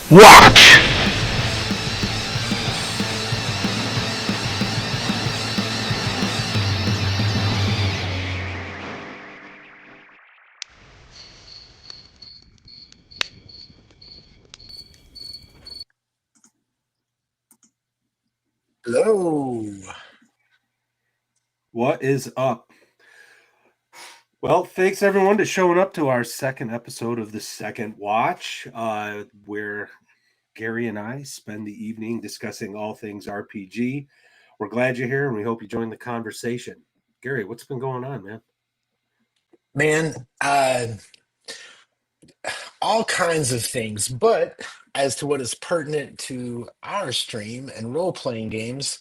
Watch! Hello. What is up? Well, thanks everyone to showing up to our second episode of the Second Watch, where Gary and I spend the evening discussing all things RPG. We're glad you're here and we hope you join the conversation. Gary, what's been going on, man? Man, all kinds of things, but as to what is pertinent to our stream and role-playing games,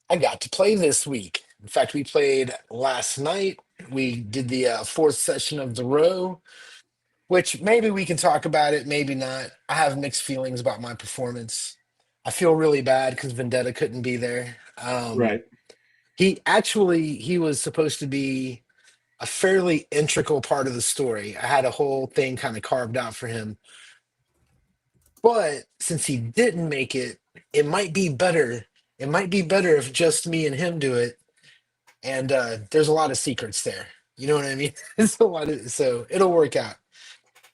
I got to play this week. In fact, we played last night. We did the fourth session of the row, which maybe we can talk about it, maybe not. I have mixed feelings about my performance. I feel really bad because Vendetta couldn't be there. Right. He was supposed to be a fairly integral part of the story. I had a whole thing kind of carved out for him. But since he didn't make it, it might be better. It might be better if just me and him do it. And there's a lot of secrets there. You know what I mean? It's a lot of, so it'll work out.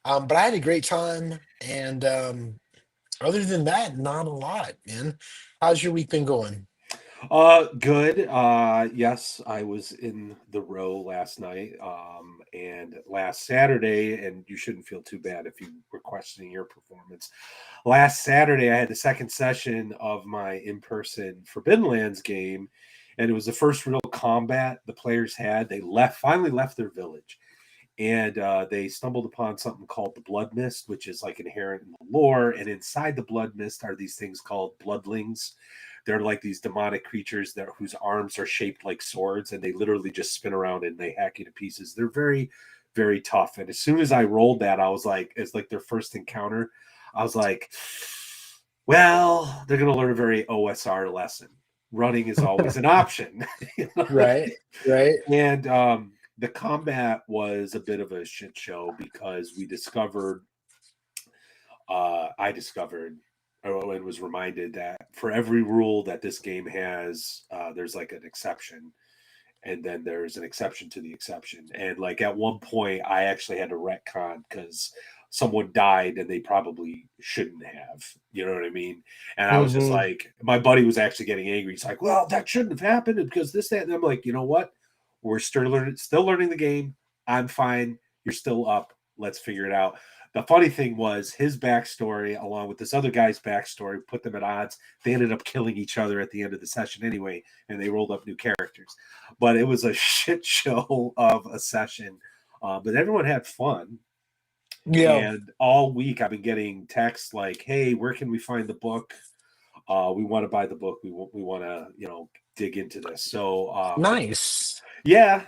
But I had a great time, and other than that, not a lot, man. How's your week been going? Good. Yes, I was in the row last night, and last Saturday, and you shouldn't feel too bad if you were questioning your performance. Last Saturday, I had the second session of my in-person Forbidden Lands game, and it was the first real combat the players had. They finally left their village, and they stumbled upon something called the Blood Mist, which is like inherent in the lore. And inside the Blood Mist are these things called bloodlings. They're like these demonic creatures whose arms are shaped like swords, and they literally just spin around and they hack you to pieces. They're very, very tough. And as soon as I rolled that, I was like, it's like their first encounter. I was like, well, they're going to learn a very OSR lesson. Running is always an option. You know? Right, right. And the combat was a bit of a shit show because I discovered and was reminded that for every rule that this game has, there's like an exception, and then there's an exception to the exception. And like at one point, I actually had to retcon because someone died and they probably shouldn't have. You know what I mean? And I was just Hmm. like, my buddy was actually getting angry. He's like, "Well, that shouldn't have happened because this, that." And I'm like, you know what? We're still learning the game. I'm fine. You're still up. Let's figure it out. The funny thing was his backstory, along with this other guy's backstory, put them at odds. They ended up killing each other at the end of the session anyway, and they rolled up new characters. But it was a shit show of a session. But everyone had fun. Yeah, And all week I've been getting texts like, "Hey, where can we find the book? We want to buy the book. We want to dig into this." So nice. yeah.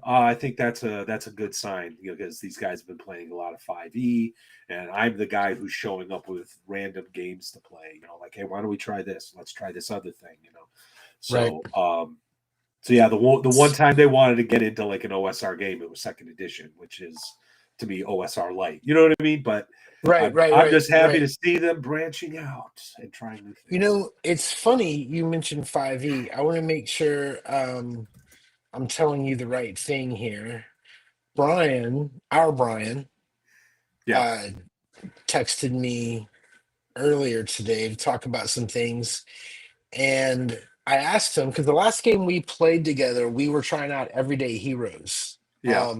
I think that's a good sign, because these guys have been playing a lot of 5e, and I'm the guy who's showing up with random games to play. Like, hey, why don't we try this? Let's try this other thing. Right. So yeah, the one time they wanted to get into like an OSR game, it was second edition, which is to me OSR light. You know what I mean? But Right, I'm right, I'm right, just happy right. to see them branching out and trying new You things. know, it's funny you mentioned 5e. I want to make sure I'm telling you the right thing here. Brian, our Brian, Yeah, uh, texted me earlier today to talk about some things. And I asked him, because the last game we played together, we were trying out Everyday Heroes, yeah,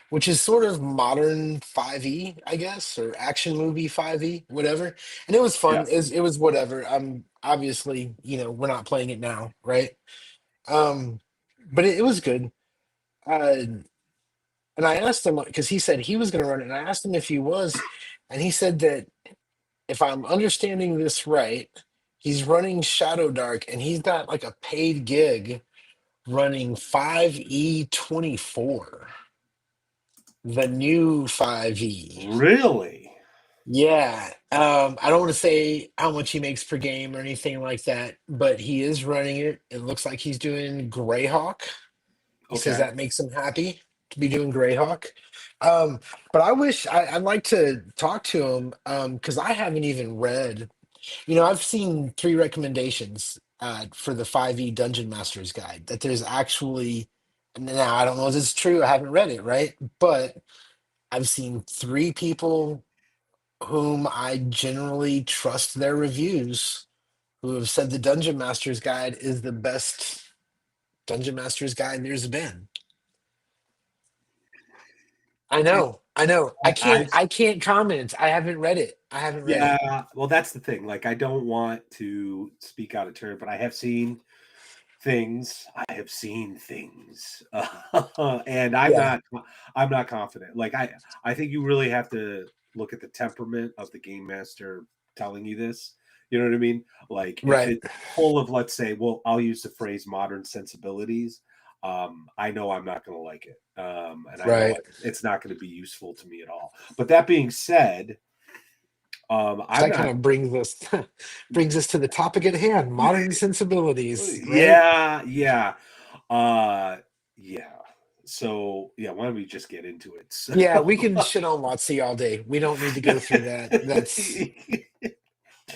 which is sort of modern 5e, I guess, or action movie 5e, whatever. And it was yeah. fun. It was whatever. Obviously, we're not playing it now, right? Um, but it was good. And I asked him because he said he was going to run it, and I asked him if he was, and he said that if I'm understanding this right, he's running Shadow Dark, and he's got like a paid gig running 5e24, the new 5e. Really? Yeah. I don't want to say how much he makes per game or anything like that, but he is running it. It looks like he's doing Greyhawk. He says Okay. that makes him happy to be doing Greyhawk. Um, but I wish I'd like to talk to him because I haven't even read. I've seen three recommendations for the 5e Dungeon Master's Guide that there's actually. Now I don't know if it's true. I haven't read it, right? But I've seen three people whom I generally trust their reviews who have said the Dungeon Master's Guide is the best Dungeon Master's Guide there's been. I Okay. know, I know. I can't I I can't comment. I haven't read it. I haven't read it. Yeah, well, that's the thing. Like, I don't want to speak out of turn, but I have seen things. I have seen things, and Yeah, I'm not confident. Like, I think you really have to look at the temperament of the game master telling you this. You know what I mean? Like, if right, it's full of, let's say, well, I'll use the phrase modern sensibilities. I know I'm not going to like it, and I know right. it's not going to be useful to me at all. But that being said, I'm That kind not. of brings us brings us to the topic at hand, modern sensibilities, right? Yeah, yeah, uh, yeah. So yeah, why don't we just get into it? So, Yeah, we can shit on Watsy all day. We don't need to go through that. That's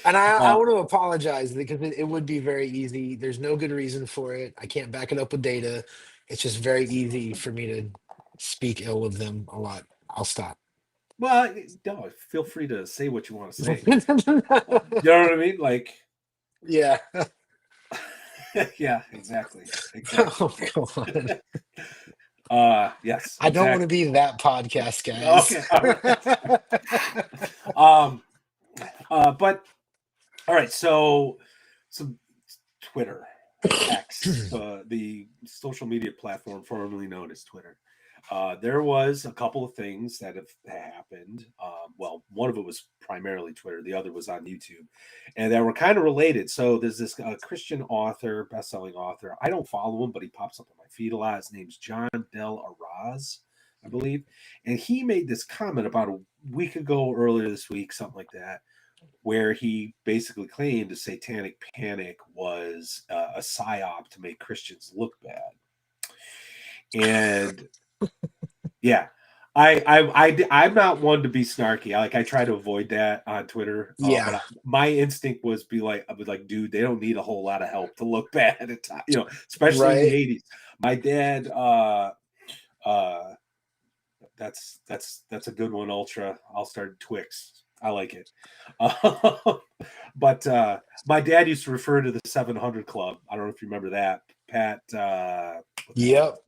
and I uh, want to apologize because it would be very easy. There's no good reason for it. I can't back it up with data. It's just very easy for me to speak ill of them a lot. I'll stop. well, no, feel free to say what you want to say. You know what I mean? Like, Yeah. yeah, exactly, exactly. Oh, God. Yes, I don't want to exactly. be that podcast, guys. Okay, all right. Um, but all right, so some Twitter, X, the social media platform formerly known as Twitter. There was a couple of things that have happened. Well, one of it was primarily Twitter, the other was on YouTube, and that were kind of related. So there's this Christian author, best-selling author. I don't follow him, but he pops up on my feed a lot. His name's John Del Arraz, I believe, and he made this comment about a week ago, earlier this week, something like that, where he basically claimed a satanic panic was a psyop to make Christians look bad. And yeah, I'm not one to be snarky. I try to avoid that on Twitter. But Yeah, my instinct was I was like, dude, they don't need a whole lot of help to look bad at time. Especially in the right. '80s. My dad, uh, that's a good one. Ultra. I'll start Twix. I like it. But my dad used to refer to the 700 Club. I don't know if you remember that, Pat. What the hell was Yep. it?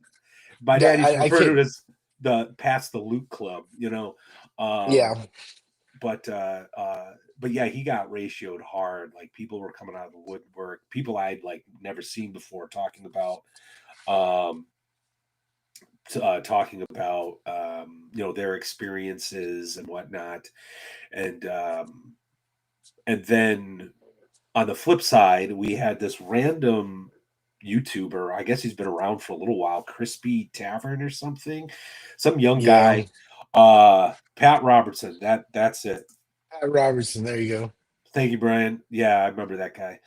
My dad That used to I refer to it could. as the Pass the Loot Club. Yeah. Um, but yeah, he got ratioed hard. Like, people were coming out of the woodwork. People I'd like never seen before um, talking about their experiences and whatnot, and then on the flip side, we had this random YouTuber. I guess he's been around for a little while, Crispy Tavern or something. Some young Yeah. guy, Pat Robertson. That's it. Pat Robertson. There you go. Thank you, Brian. Yeah, I remember that guy.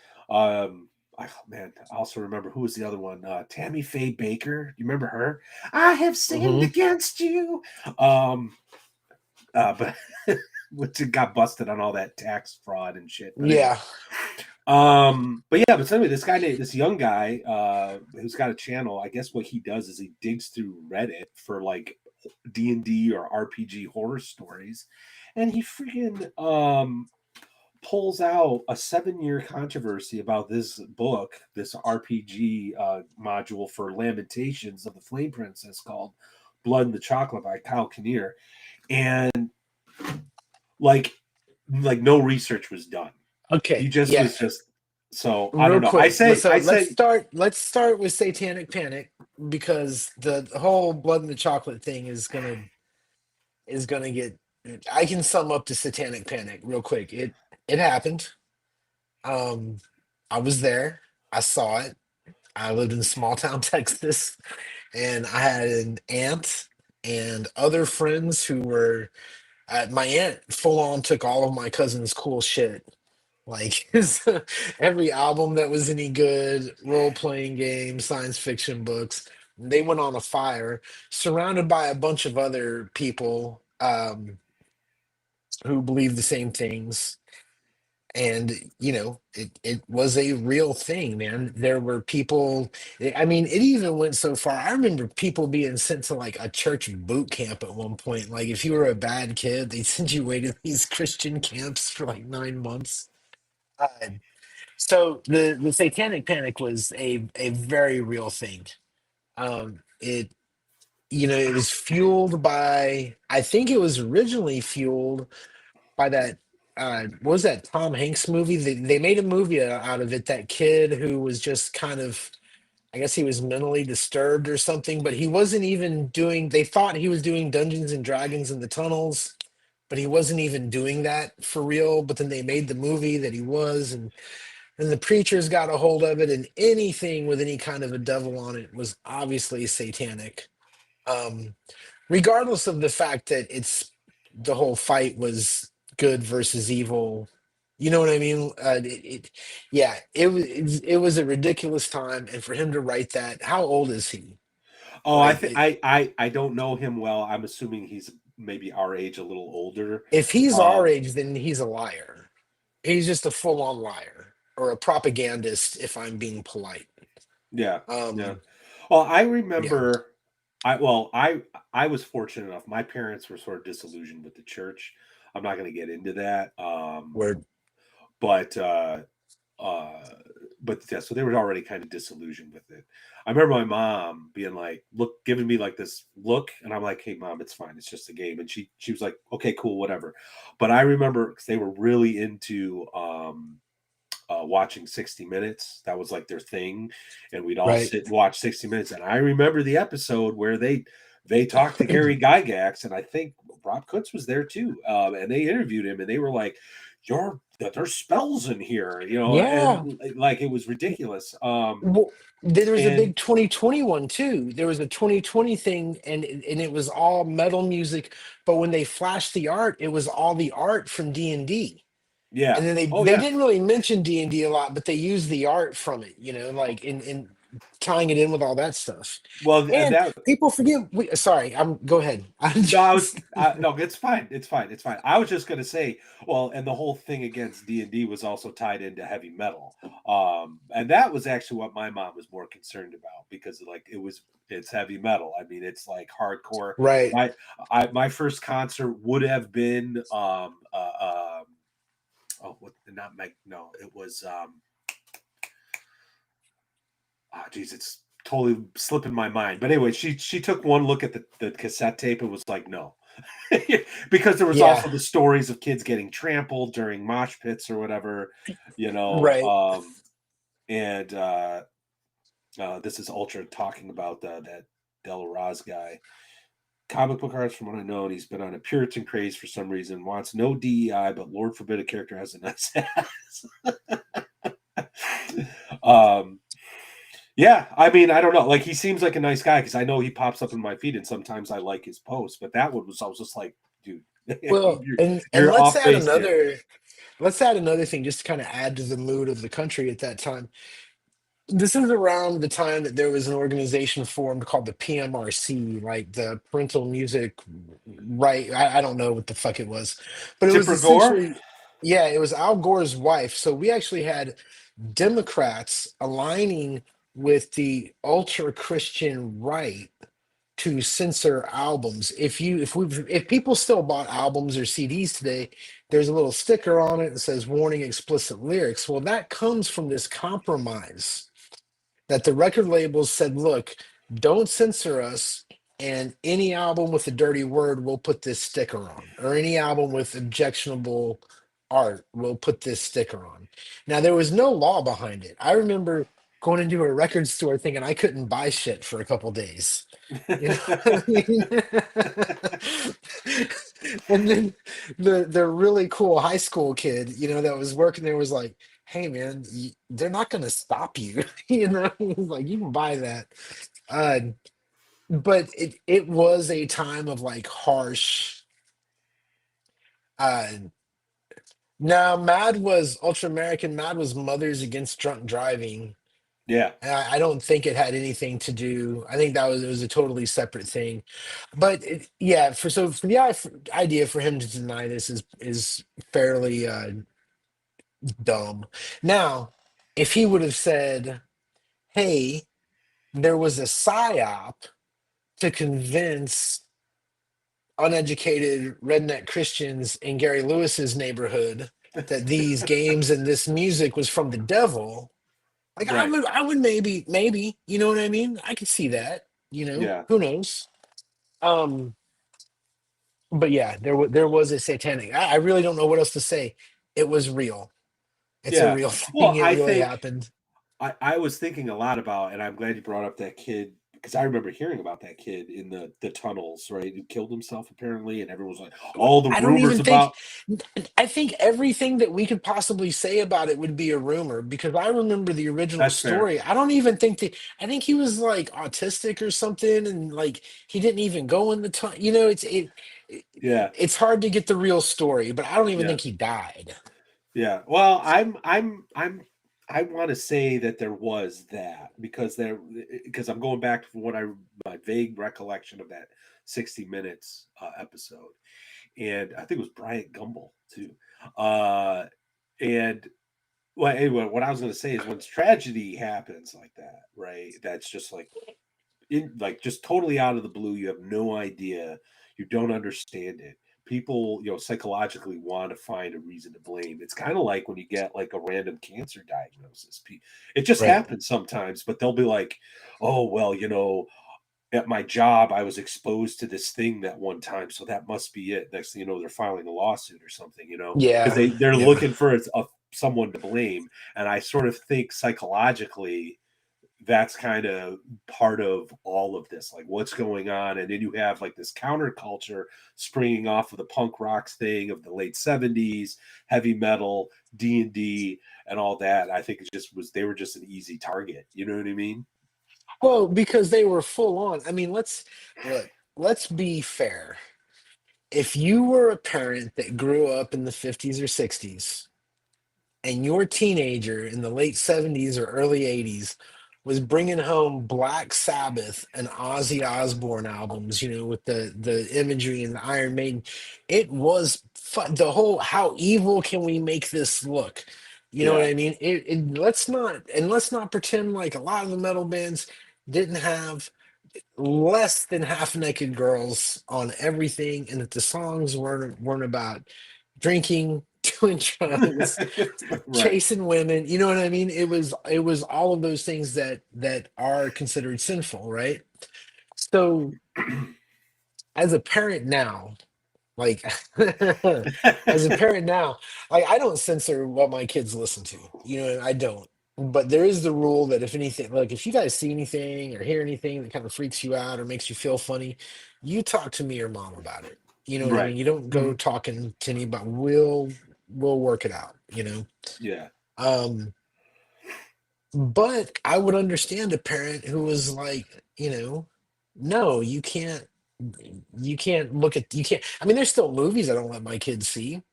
Man, I also remember who was the other one. Tammy Faye Baker. You remember her? I have sinned Hmm. against you. Um, but which it got busted on all that tax fraud and shit. But anyway, Yeah. but anyway, this young guy, who's got a channel. I guess what he does is he digs through Reddit for like D&D or RPG horror stories, and he freaking pulls out a 7-year controversy about this book, this RPG module for Lamentations of the Flame Princess called Blood and the Chocolate by Kiel Chenier, and like no research was done. He Okay. just Yeah. was just so I Real don't know. I quick. say So I let's say start. Let's start with Satanic Panic because the whole blood and the chocolate thing is gonna get. I can sum up the Satanic Panic real quick. It happened. Um, I was there. I saw it. I lived in small town Texas, and I had an aunt and other friends who were. My aunt full on took all of my cousin's cool shit, like every album that was any good, role playing games, science fiction books. They went on a fire, surrounded by a bunch of other people who believe the same things. And it was a real thing, man. There were people, I mean, it even went so far. I remember people being sent to like a church boot camp at one point. Like if you were a bad kid, they sent you away to these Christian camps for like 9 months. uh, so the satanic panic was a very real thing. It it was fueled by, I think it was originally fueled by that what was that Tom Hanks movie? They made a movie out of it. That kid who was just kind of, I guess he was mentally disturbed or something, but he wasn't even doing, they thought he was doing Dungeons and Dragons in the tunnels, but he wasn't even doing that for real. But then they made the movie that he was, and then the preachers got a hold of it, and anything with any kind of a devil on it was obviously satanic. Um, Regardless of the fact that it's, the whole fight was good versus evil. You know what I mean? Yeah, it was a ridiculous time, and for him to write that, how old is he? Oh, I Like, think I don't know him well. I'm assuming he's maybe our age, a little older. if he's our Um, age, then he's a liar. He's just a full-on liar or a propagandist, if I'm being polite. yeah, yeah. Um, Well, I yeah, remember. I was fortunate enough. My parents were sort of disillusioned with the church. I'm not going to get into that. where But uh, but yeah, so they were already kind of disillusioned with it. I remember my mom being like, look, giving me like this look, and I'm like, hey, mom, it's fine, it's just a game. And she was like, okay, cool, whatever. But I remember because they were really into watching 60 Minutes. That was like their thing, and we'd all right? sit and watch 60 Minutes. And I remember the episode where they talked to Gary Gygax, and I think Rob Kutz was there too. And they interviewed him, and they were like, "You're there's spells in here," Yeah. and like it was ridiculous. Well, there was a And big 2021 too. There was a 2020 thing, and it was all metal music. But when they flashed the art, it was all the art from D&D. yeah, And then they oh they yeah, didn't really mention D&D a lot, but they used the art from it, like in tying it in with all that stuff. well, and And that people forget. Sorry, I'm go ahead. I'm no, just no, it's fine. It's fine. It's fine. I was just gonna say, well, and the whole thing against D&D was also tied into heavy metal, and that was actually what my mom was more concerned about because like it's heavy metal. I mean, it's like hardcore. right. My my first concert would have been oh what not Meg no it was oh geez it's totally slipping my mind. But anyway, she took one look at the cassette tape and was like, no. Because there was Yeah, also the stories of kids getting trampled during mosh pits or whatever, you know. right. And this is Ultra talking about that Del Raz guy. Comic book artist, from what I know, and he's been on a Puritan craze for some reason. Wants no DEI, but Lord forbid a character has a nice ass. um, yeah, I mean, I don't know. Like, he seems like a nice guy because I know he pops up in my feed, and sometimes I like his posts. But that one was, I was just like, dude, Well, you're and you're off base here. let's add another thing just to kind of add to the mood of the country at that time. This is around the time that there was an organization formed called the PMRC, like the Parental Music Right. I don't know what the fuck it was, but it was Tipper Gore. essentially, yeah, it was Al Gore's wife. So we actually had Democrats aligning with the ultra Christian right to censor albums. If people still bought albums or CDs today, there's a little sticker on it that says warning explicit lyrics. Well, that comes from this compromise that the record labels said, look, don't censor us. And any album with a dirty word, we'll put this sticker on. Or any album with objectionable art, we'll put this sticker on. Now, there was no law behind it. I remember going into a record store thinking I couldn't buy shit for a couple days. You know what I mean? And then the really cool high school kid, that was working there was like, hey man, they're not going to stop you. He's like, you can buy that. uh but it was a time of like harsh. uh Now, Mad was Ultra American. Mad was Mothers Against Drunk Driving. Yeah. And I don't think it had anything to do. I think that was it was a totally separate thing. But yeah, for the idea for him to deny this is fairly dumb. Now, if he would have said, "Hey, there was a psyop to convince uneducated redneck Christians in Gary Lewis's neighborhood that these games and this music was from the devil," like Right. I would maybe, you know what I mean? I could see that, Yeah. who knows? Um, but yeah, there was a satanic. I really don't know what else to say. It was real. It's a Yeah. real thing. Well, It I really think happened. I was thinking a lot about, and I'm glad you brought up that kid because I remember hearing about that kid in the tunnels, right? Who killed himself apparently, and everyone was like, all the I don't rumors even think. about. I think everything that we could possibly say about it would be a rumor because I remember the original That's fair. story. I don't even think that. I think he was like autistic or something, and like he didn't even go in the tunnel. It, Yeah. it's hard to get the real story, but I don't even Yeah. think he died. Yeah. Well, I want to say that there was that because I'm going back to what I my vague recollection of that 60 minutes episode, and I think it was Bryant Gumbel too. Uh, and well, anyway, what I was going to say is when tragedy happens like that, right? That's just like just totally out of the blue. You have no idea. You don't understand it. People, psychologically want to find a reason to blame. It's kind of like when you get like a random cancer diagnosis. It just Right. happens sometimes, but they'll be like, "Oh, well, at my job, I was exposed to this thing that one time, so that must be it." Next thing you know, they're filing a lawsuit or something, because Yeah. they're Yeah. looking for someone to blame. And I sort of think psychologically that's kind of part of all of this, like what's going on. And then you have like this counterculture springing off of the punk rock thing of the late 70s, heavy metal, D&D, and all that. I think it just was they were just an easy target. You know what I mean? Well, because they were full on. I mean, look. Let's be fair. If you were a parent that grew up in the 50s or 60s and your teenager in the late 70s or early 80s was bringing home Black Sabbath and Ozzy Osbourne albums, with the imagery and the Iron Maiden, it was the whole how evil can we make this look? You know what Yeah. I mean? Let's not pretend like a lot of the metal bands didn't have less than half naked girls on everything, and that the songs weren't about drinking, doing drugs, Right. chasing women. You know what I mean? It was all of those things that are considered sinful, right? So as a parent now, like as a parent now, like I don't censor what my kids listen to. I don't. But there is the rule that if anything, like if you guys see anything or hear anything that kind of freaks you out or makes you feel funny, you talk to me or mom about it. You know what I Right. mean? You don't go Mhm. talking to anybody. We'll work it out. Yeah. Um, but I would understand a parent who was like, no, you can't look at you can't. I mean, there's still movies I don't let my kids see. And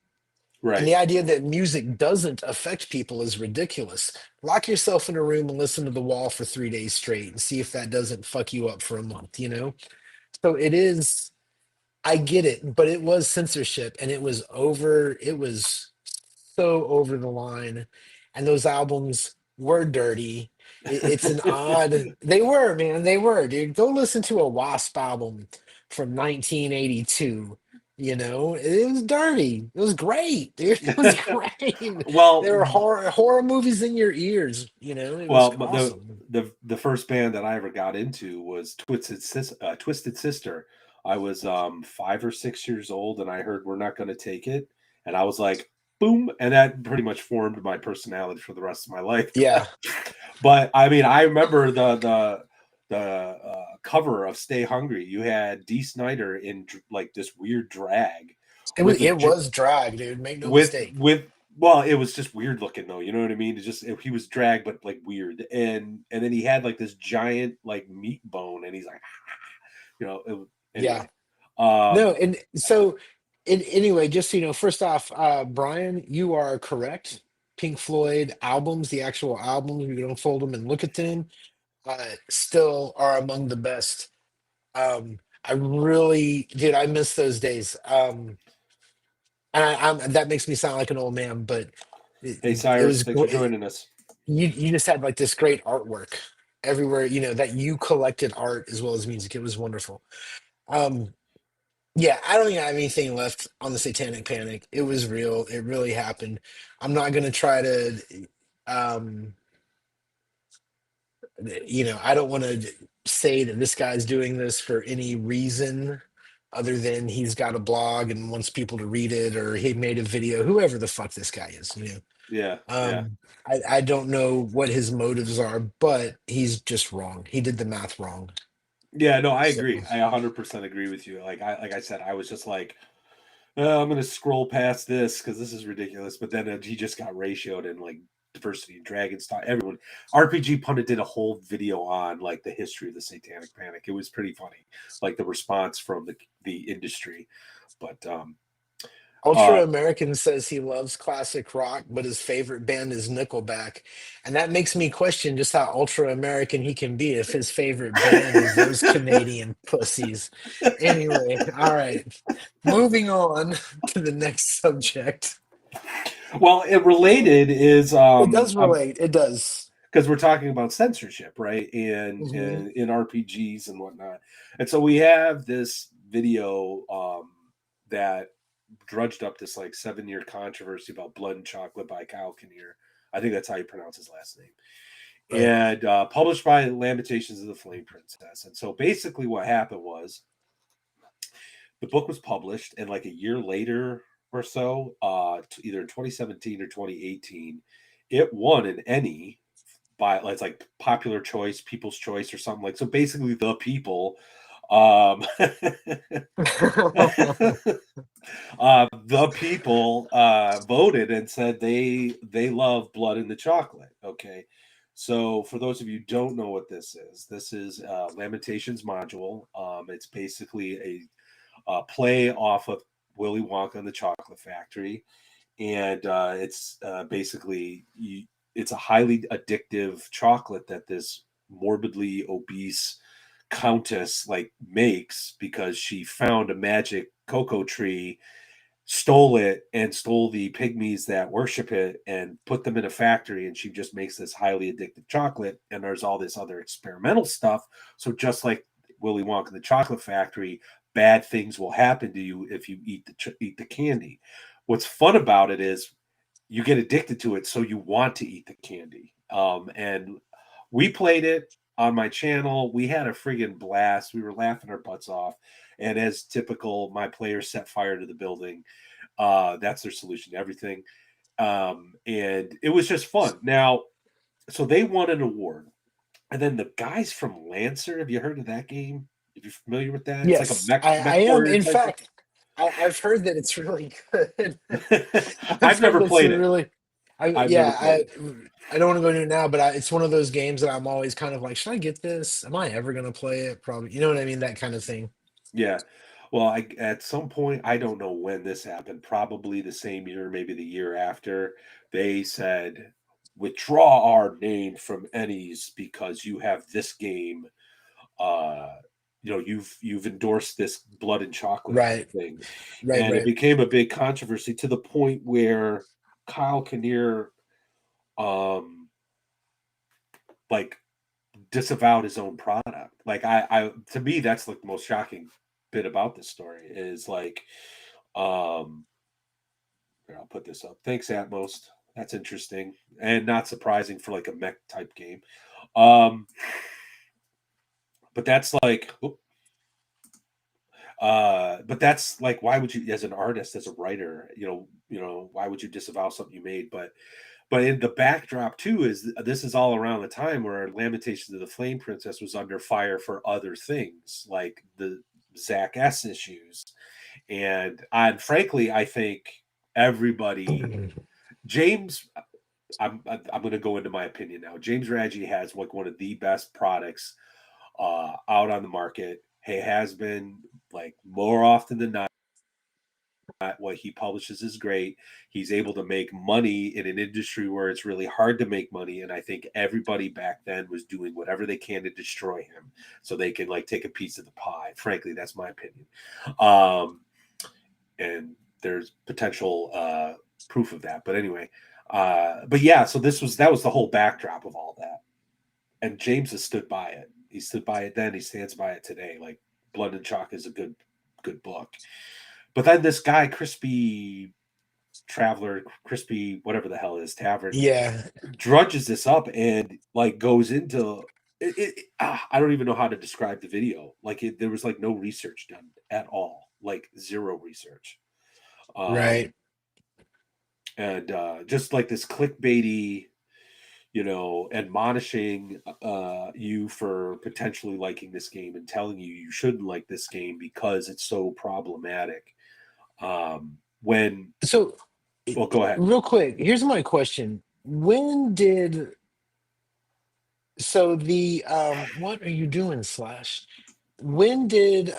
Right. the idea that music doesn't affect people is ridiculous. Lock yourself in a room and listen to The Wall for 3 days straight and see if that doesn't fuck you up for a month. So it is, I get it, but it was censorship and it was so over the line. And those albums were dirty. It's an odd, they were, man, they were, dude. Go listen to a Wasp album from 1982. It was dirty. It was great, dude. It was great. well, There were horror movies in your ears. It was but the awesome. the first band that I ever got into was Twisted Sister. I was 5 or 6 years old, and I heard "We're Not Going to Take It," and I was like, "Boom!" And that pretty much formed my personality for the rest of my life. Yeah. But I mean, I remember the cover of "Stay Hungry." You had Dee Snider in like this weird drag It was with a it was drag, dude. Make no with mistake. with well, it was just weird looking though, you know what I mean? He was dragged but like weird, and then he had like this giant like meat bone, and he's like, Yeah. anyway. Um, No, and so anyway, just so you know, first off, Brian, you are correct. Pink Floyd albums, the actual albums, we would unfold them and look at them, still are among the best. I really, dude, I miss those days. And that makes me sound like an old man, but Hey, it Cyrus, was thanks for great. joining us. You just had like this great artwork everywhere. You know that you collected art as well as music. It was wonderful. Um, yeah, I don't think I have anything left on the Satanic Panic. It was real. It really happened. I'm not gonna try to. Um, I don't want to say that this guy's doing this for any reason other than he's got a blog and wants people to read it, or he made a video. Whoever the fuck this guy is, you know. Yeah, yeah. Um, I don't know what his motives are, but he's just wrong. He did the math wrong. Yeah, no, I So, agree. I 100% agree with you. Like I said, I was just like, I'm gonna scroll past this because this is ridiculous. But then he just got ratioed and like diversity and dragon style. Everyone, RPG Pundit did a whole video on like the history of the Satanic Panic. It was pretty funny, like the response from the industry. But Ultra uh, American says he loves classic rock, but his favorite band is Nickelback. And that makes me question just how ultra American he can be if his favorite band is those Canadian pussies. Anyway, all right. Moving on to the next subject. well, it related is It does relate. It does. because we're talking about censorship, right? Hmm. And in RPGs and whatnot. And so we have this video that drudged up this like 7 year controversy about Blood and Chocolate by Kiel Chenier. I think that's how you pronounce his last name. Right. And published by Lamentations of the Flame Princess. And so basically what happened was the book was published, and like a year later or so, either in 2017 or 2018, it won an Emmy by it's like popular choice, people's choice, or something like so. Basically, the people, um, the people voted and said they love Blood in the Chocolate. Okay, so for those of you who don't know what this is Lamentations module. It's basically a play off of Willy Wonka and the Chocolate Factory, and it's basically it's a highly addictive chocolate that this morbidly obese countess like makes because she found a magic cocoa tree, stole it, and stole the pygmies that worship it and put them in a factory, and she just makes this highly addictive chocolate. And there's all this other experimental stuff, so just like Willy Wonka and the Chocolate Factory, bad things will happen to you if you eat the candy. What's fun about it is you get addicted to it, so you want to eat the candy. And we played it on my channel. We had a friggin' blast. We were laughing our butts off. And as typical, my players set fire to the building. That's their solution to everything. And it was just fun. Now, so they won an award. And then the guys from Lancer, have you heard of that game? If you're familiar with that, it's like a Yes, I mech am. warrior In type. fact, I've heard that it's really good. I've I've heard never it's played it. really, I've never yeah, played it. I don't want to go into it now, but it's one of those games that I'm always kind of like, should I get this? Am I ever going to play it? Probably, you know what I mean? That kind of thing. Yeah. Well, at some point, I don't know when this happened, probably the same year, maybe the year after, they said, withdraw our name from Ennies because you have this game. Uh, you've endorsed this blood and chocolate Right, thing. right, And it right. became a big controversy to the point where Kyle Kinnear um like disavowed his own product. Like I to me, that's like the most shocking bit about this story is like, um, here, I'll put this up. Thanks, Atmos. That's interesting and not surprising for like a mech type game. Um, but that's like, but that's like, why would you, as an artist, as a writer, why would you disavow something you made? But in the backdrop too is this is all around the time where Lamentations of the Flame Princess was under fire for other things like the Zach S issues, and frankly, I think everybody, James, I'm going to go into my opinion now. James Raggi has like one of the best products out on the market. He has been like more often than not. what he publishes is great. He's able to make money in an industry where it's really hard to make money, and I think everybody back then was doing whatever they can to destroy him so they can like take a piece of the pie. Frankly, that's my opinion. Um, and there's potential proof of that. But anyway, but yeah, so that was the whole backdrop of all that, and James has stood by it. He stood by it then. He stands by it today. Like Blood and Chalk is a good book. But then this guy, Crispy Traveler, Crispy whatever the hell it is, Tavern, Yeah, drudges this up and like goes into I don't even know how to describe the video. Like there was like no research done at all, like zero research, right. um, and just like this clickbaity, admonishing you for potentially liking this game and telling you shouldn't like this game because it's so problematic. When So, Well, go ahead. real quick, here's my question. When did so the what are you doing, Slash? When did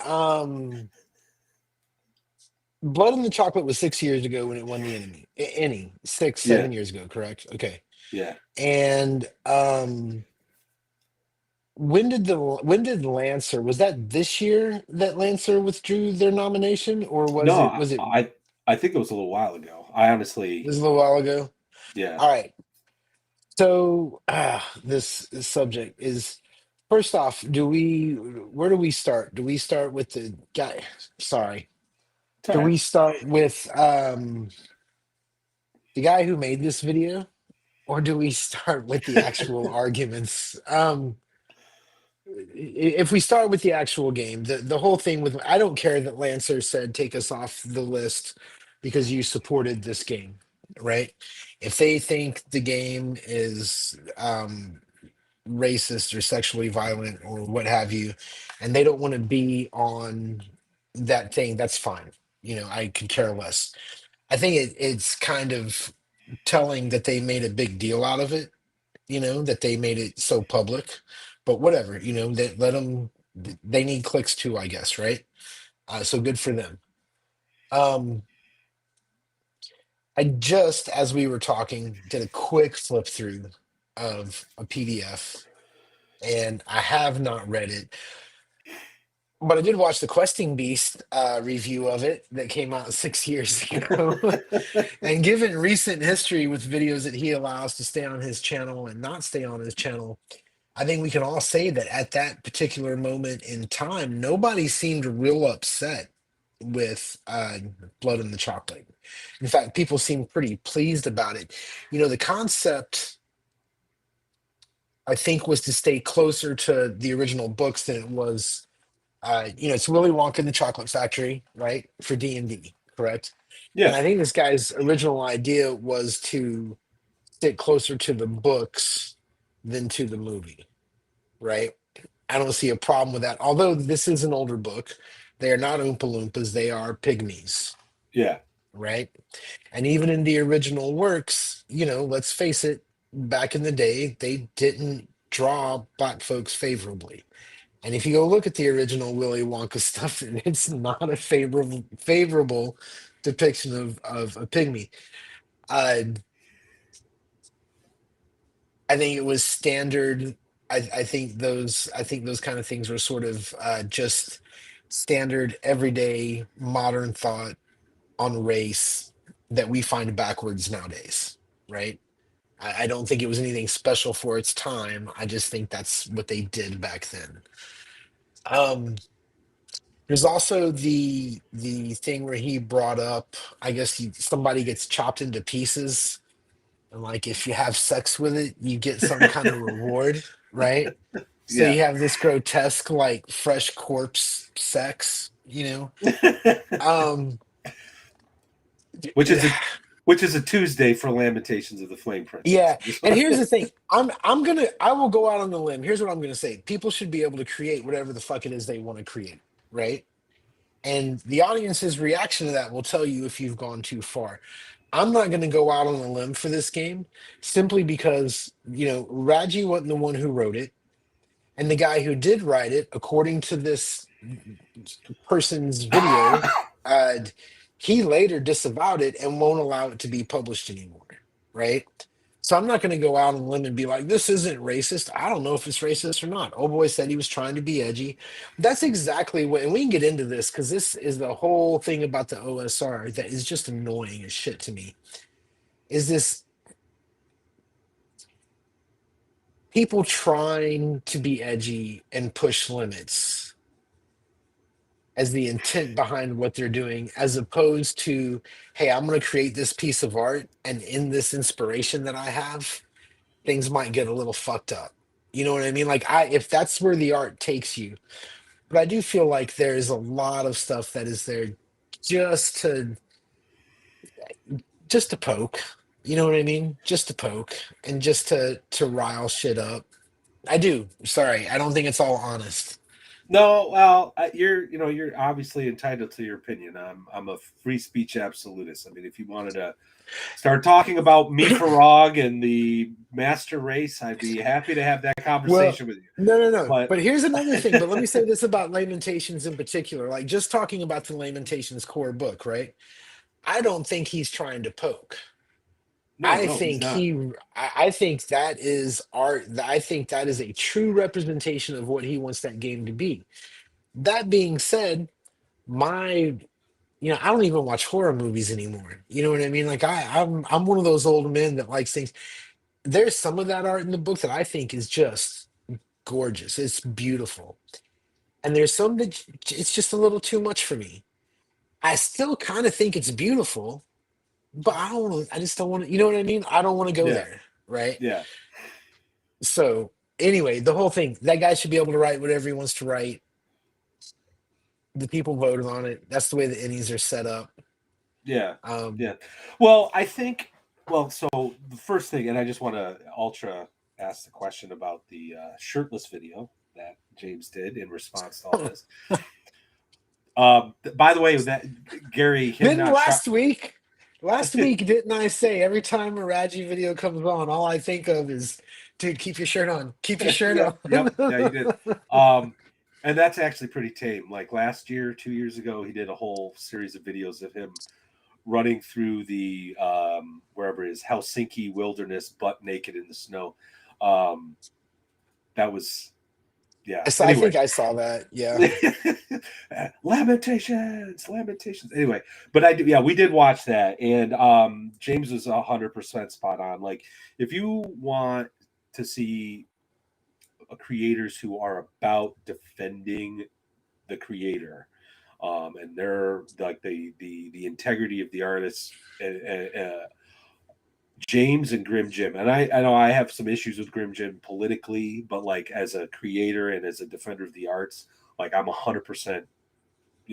Blood in the Chocolate was 6 years ago when it won the enemy. Any six, Yeah, 7 years ago, correct? Okay. yeah. And when did Lancer, was that this year that Lancer withdrew their nomination, or was No, it was it I think it was a little while ago. I honestly, this a little while ago? yeah. All right. So this subject is, first off, where do we start? Do we start with the guy? Sorry. It's all Do right. we start with the guy who made this video, or do we start with the actual arguments? If we start with the actual game, the whole thing with, I don't care that Lancer said take us off the list because you supported this game, right? If they think the game is racist or sexually violent or what have you, and they don't want to be on that thing, that's fine. I could care less. I think it's kind of telling that they made a big deal out of it, that they made it so public. But whatever, that let them. They need clicks too, I guess, right? So good for them. Um, I just, as we were talking, did a quick flip through of a PDF, and I have not read it, but I did watch the Questing Beast review of it that came out 6 years ago. And given recent history with videos that he allows to stay on his channel and not stay on his channel, I think we can all say that at that particular moment in time, nobody seemed real upset with Blood in the Chocolate. In fact, people seemed pretty pleased about it. The concept, I think, was to stay closer to the original books than it was. It's Willy Wonka and the Chocolate Factory, right? For D&D, correct? And Yeah, I think this guy's original idea was to stick closer to the books than to the movie, right? I don't see a problem with that. Although this is an older book, they are not Oompa Loompas, they are pygmies, yeah, right? And even in the original works, let's face it, back in the day, they didn't draw black folks favorably. And if you go look at the original Willy Wonka stuff, it's not a favorable depiction of a pygmy. Uh, I think it was standard. I think those kind of things were sort of just standard, everyday, modern thought on race that we find backwards nowadays, right? I don't think it was anything special for its time. I just think that's what they did back then. Um, there's also the thing where he brought up, I guess somebody gets chopped into pieces, and like if you have sex with it, you get some kind of reward, right? So yeah. you have this grotesque, like fresh corpse sex, Um, which is a which is a Tuesday for Lamentations of the Flame Princess. yeah. And here's the thing. I will go out on the limb. Here's what I'm gonna say. People should be able to create whatever the fuck it is they want to create, right? And the audience's reaction to that will tell you if you've gone too far. I'm not going to go out on a limb for this game simply because, Raji wasn't the one who wrote it. And the guy who did write it, according to this person's video, uh, he later disavowed it and won't allow it to be published anymore, right? So I'm not going to go out on a limb and be like, this isn't racist. I don't know if it's racist or not. Oh boy said he was trying to be edgy. That's exactly what, and we can get into this because this is the whole thing about the OSR that is just annoying as shit to me. Is this people trying to be edgy and push limits as the intent behind what they're doing, as opposed to, hey, I'm going to create this piece of art, and in this inspiration that I have, things might get a little fucked up. You know what I mean? Like, if that's where the art takes you, but I do feel like there's a lot of stuff that is there just to just to poke. You know what I mean? Just to poke and just to rile shit up. I do. Sorry, I don't think it's all honest. No, well, you're obviously entitled to your opinion. I'm a free speech absolutist. I mean, if you wanted to start talking about me Farag and the master race, I'd be happy to have that Well, conversation with you. no, no, no. But But here's another thing. But let me say this about Lamentations in particular. Like just talking about the Lamentations core book, right? I don't think he's trying to poke. no, no, he's not. I think that is art. I think that is a true representation of what he wants that game to be. That being said, my I don't even watch horror movies anymore. You know what I mean? Like I'm one of those old men that likes things. There's some of that art in the book that I think is just gorgeous. It's beautiful. And there's some that it's just a little too much for me. I still kind of think it's beautiful, but I don't want to, I just don't want to, you know what I mean? I don't want to go Yeah, there, right? yeah, So anyway, the whole thing, that guy should be able to write whatever he wants to write. The people voted on it. That's the way the innies are set up. yeah, Um, yeah. Well, I think. Well, so the first thing, and I just want to ultra ask the question about the shirtless video that James did in response to all this. By the way, that Gary, him didn't not shot. last week, didn't I say every time a Raji video comes on, all I think of is, dude, keep your shirt on, keep your shirt Yep, on. yep, yeah, you did. Um, and that's actually pretty tame. Like last year, 2 years ago, he did a whole series of videos of him running through the wherever it is Helsinki wilderness, butt naked in the snow. Um, that was I Anyway, think I saw that. Yeah. lamentations. Anyway, but I do. Yeah, we did watch that, and James was 100% spot on. Like, if you want to see creators who are about defending the creator, and they're like the integrity of the artists. James and Grim Jim, and I know I have some issues with Grim Jim politically, but like as a creator and as a defender of the arts, like I'm 100%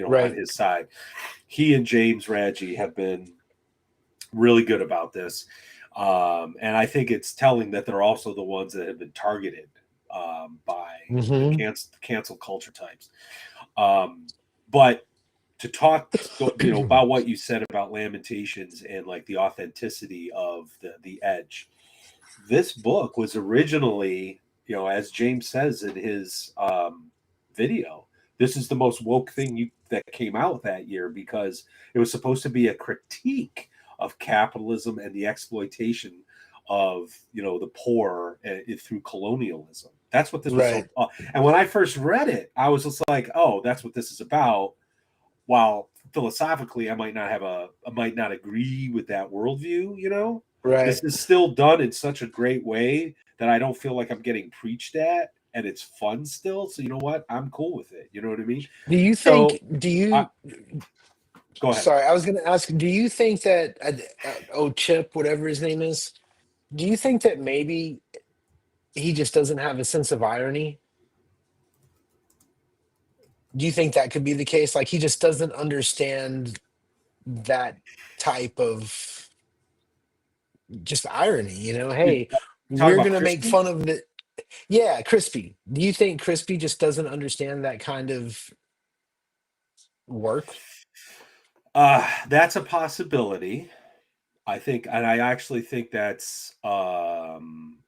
on Right. his side. He and James Radji have been really good about this, and I think it's telling that they're also the ones that have been targeted by the Hmm. cancel culture types. But to talk about what you said about Lamentations and like the authenticity of the edge, this book was originally, as James says in his video, this is the most woke thing that came out that year because it was supposed to be a critique of capitalism and the exploitation of the poor through colonialism. That's what this was so. Right. And when I first read it, I was just like, "Oh, that's what this is about." While philosophically I might not agree with that worldview, this Right. is still done in such a great way that I don't feel like I'm getting preached at, and it's fun still. So you know what? I'm cool with it. You know what I mean? Do you think, So do I you, go ahead. sorry, I was going to ask, do you think that, oh, Chip, whatever his name is, do you think that maybe he just doesn't have a sense of irony? Do you think that could be the case? Like he just doesn't understand that type of just irony, You Hey, talk we're about gonna make crispy. fun of it. Yeah, Crispy. Do you think Crispy just doesn't understand that kind of work? That's a possibility. I think, and I actually think that's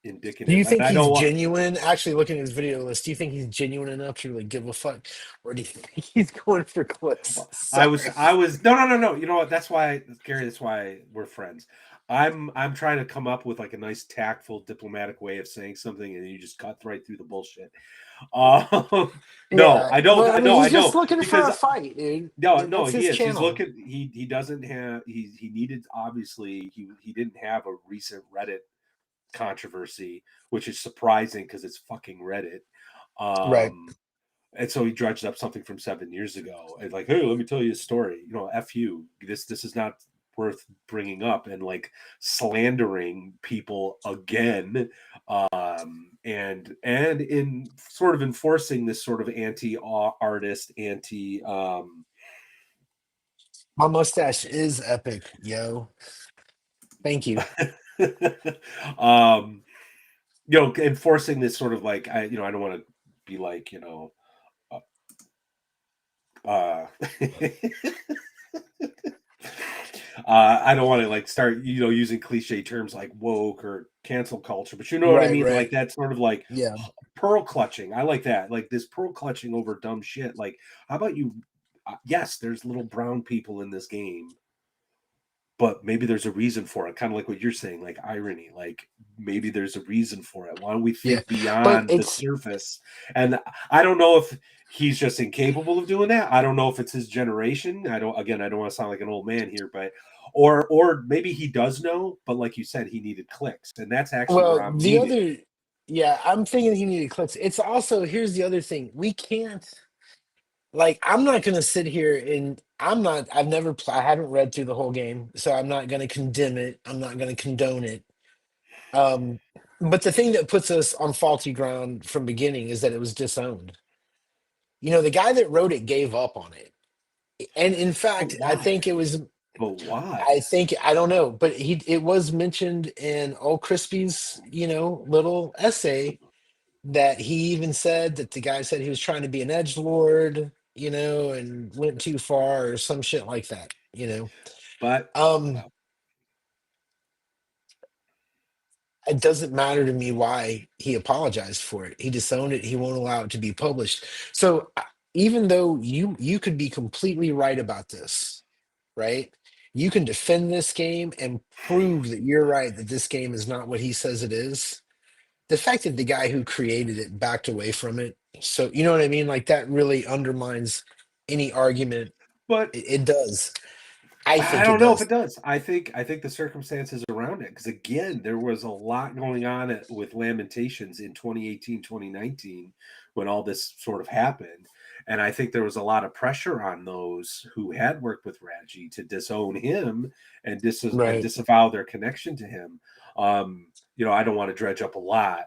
Do you indicative. And think I he's don't want. genuine? Actually, looking at his video list, do you think he's genuine enough to really give a fuck, or do you think he's going for clicks? Sorry. I was no. You know what? That's why, Gary. That's why we're friends. I'm trying to come up with like a nice, tactful, diplomatic way of saying something, and you just cut right through the bullshit. No, Yeah. I don't. Well, I mean, No, I he's just don't looking for because a fight, dude. no, That's he his is. He's channel. looking. He doesn't have. He needed obviously. He didn't have a recent Reddit controversy, which is surprising because it's fucking Reddit. Right. Um, and so he dredged up something from 7 years ago, and like, hey, let me tell you a story. F you. This is not worth bringing up and like slandering people again, and in sort of enforcing this sort of anti artist, anti My mustache is epic, yo. Thank you. um enforcing this sort of like I don't want to be like uh, uh I don't want to like start using cliche terms like woke or cancel culture, but you know what I Right, mean, right. like that sort of like Yeah. pearl clutching. I like that, like this pearl clutching over dumb shit. Like, how about you, yes, there's little brown people in this game, but maybe there's a reason for it, kind of like what you're saying, like irony. Like, maybe there's a reason for it. Why don't we Yeah. think But beyond the it's surface? And I don't know if he's just incapable of doing that. I don't know if it's his generation. I don't want to sound like an old man here, but or maybe he does know, but like you said, he needed clicks, and that's actually where well, I'm the leaning. other yeah, I'm thinking he needed clicks. It's also here's the other thing. We can't like I'm not gonna sit here and I've never I haven't read through the whole game, so I'm not gonna condemn it. I'm not gonna condone it. Um, but the thing that puts us on faulty ground from beginning is that it was disowned. The guy that wrote it gave up on it. And in But fact, why? But I why? think I don't know, but it was mentioned in Old Crispy's, little essay that he even said that the guy said he was trying to be an edge lord, and went too far or some shit like that. But Um, well, it doesn't matter to me why he apologized for it. He disowned it. He won't allow it to be published. So even though you could be completely right about this, right? You can defend this game and prove that you're right that this game is not what he says it is. The fact that the guy who created it backed away from it, so you know what I mean? Like that really undermines any argument. but It does. I I think it don't know if does. it does. I think the circumstances around it, because again, there was a lot going on with Lamentations in 2018, 2019, when all this sort of happened. And I think there was a lot of pressure on those who had worked with Raji to disown him and Right. disavow their connection to him. I don't want to dredge up a lot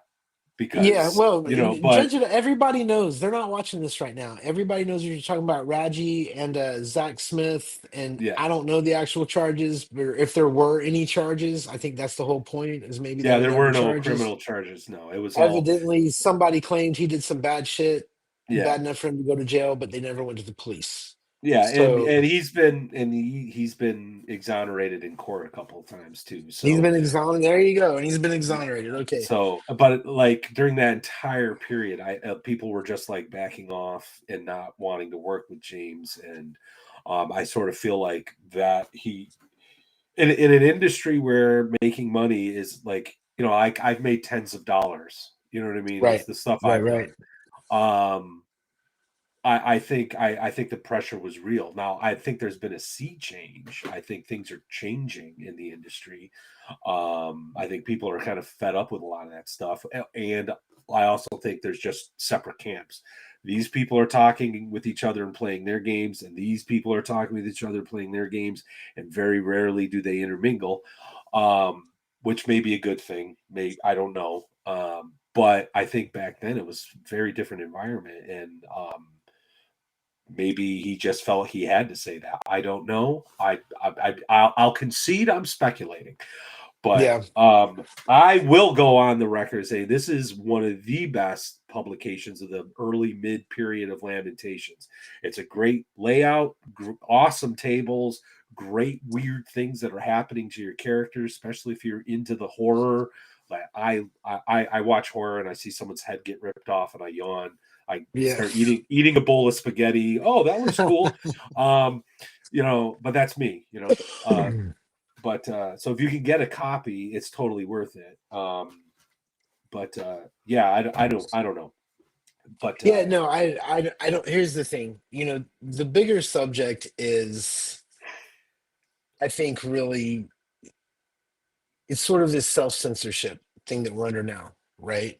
Yeah, because, well, but Judge, everybody knows they're not watching this right now. Everybody knows you're talking about Raji and Zach Smith, and yeah, I don't know the actual charges, or if there were any charges. I think that's the whole point, is maybe there yeah, were there never were no charges. criminal charges. No, it was all, Evidently, somebody claimed he did some bad shit, yeah. bad enough for him to go to jail, but they never went to the police. Yeah, and So and he's been exonerated in court a couple of times too. he's been exonerated. There you go, and he's been exonerated. Okay. But like during that entire period, people were just like backing off and not wanting to work with James, and I sort of feel like that he in an industry where making money is like I've made tens of dollars. You know what I mean? With Right. the stuff Right. I've Right. done. Um, I think the pressure was real. Now I think there's been a sea change. I think things are changing in the industry. I think people are kind of fed up with a lot of that stuff, and I also think there's just separate camps. These people are talking with each other and playing their games, and these people are talking with each other playing their games, and very rarely do they intermingle, which may be a good thing. May I don't know, but I think back then it was a very different environment, and maybe he just felt he had to say that. I don't know. I'll concede. I'm speculating, but Yeah. I will go on the record and say this is one of the best publications of the early mid period of Lamentations. It's a great layout, awesome tables, great weird things that are happening to your characters, especially if you're into the horror. I watch horror and I see someone's head get ripped off and I yawn. I Yeah. start eating a bowl of spaghetti. Oh, that looks cool. Um, but that's me. But so if you can get a copy, it's totally worth it. But yeah, I don't know. But Yeah, no, I don't. Here's the thing. The bigger subject is, I think, really, it's sort of this self-censorship thing that we're under now, right?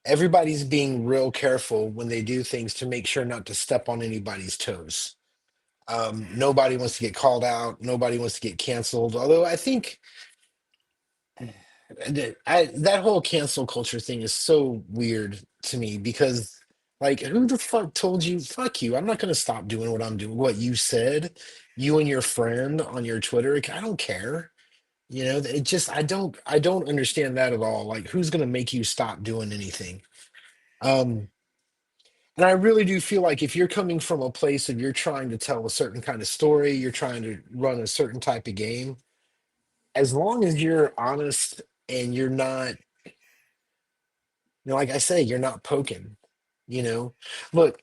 Everybody's being real careful when they do things to make sure not to step on anybody's toes. Nobody wants to get called out. Nobody wants to get canceled. Although I think that whole cancel culture thing is so weird to me because, like, who the fuck told you? Fuck you! I'm not going to stop doing what I'm doing. What you said, you and your friend on your Twitter. I don't care. It just I don't understand that at all. Like, who's going to make you stop doing anything? Um, and I really do feel like if you're coming from a place of you're trying to tell a certain kind of story, you're trying to run a certain type of game, as long as you're honest and you're not, like I say, you're not poking, you know. Look,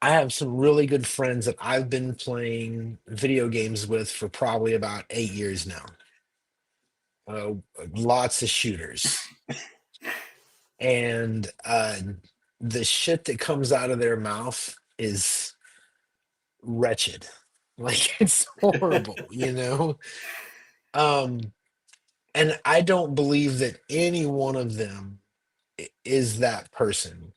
I have some really good friends that I've been playing video games with for probably about 8 years now. Uh, Lots of shooters. And the shit that comes out of their mouth is wretched. Like, it's horrible. Um, and I don't believe that any one of them is that person.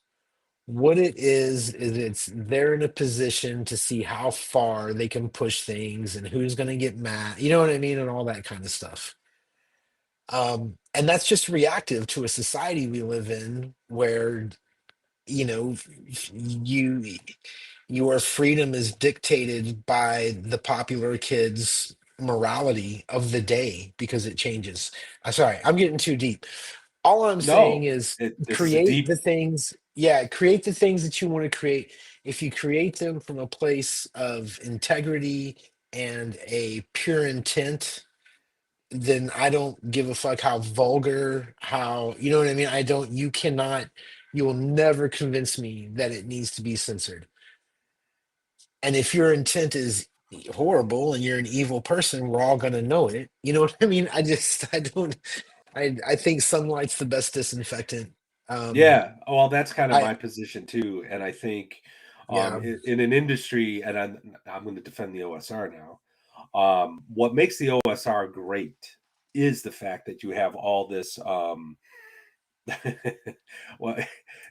What it is it's they're in a position to see how far they can push things and who's going to get mad. You know what I mean? And all that kind of stuff. And that's just reactive to a society we live in where, you know, you your freedom is dictated by the popular kids' morality of the day because it changes. Sorry, I'm getting too deep. All I'm saying no, is this is a deep. create the things that you want to create. If you create them from a place of integrity and a pure intent, then I don't give a fuck how vulgar, how, you know what I mean? You will never convince me that it needs to be censored. And if your intent is horrible and you're an evil person, we're all gonna know it. You know what I mean? I don't, I think sunlight's the best disinfectant. Um, Yeah, well, that's kind of I, my position too, and I think, yeah, in an industry, and I'm going to defend the OSR now. What makes the OSR great is the fact that you have all this. Well,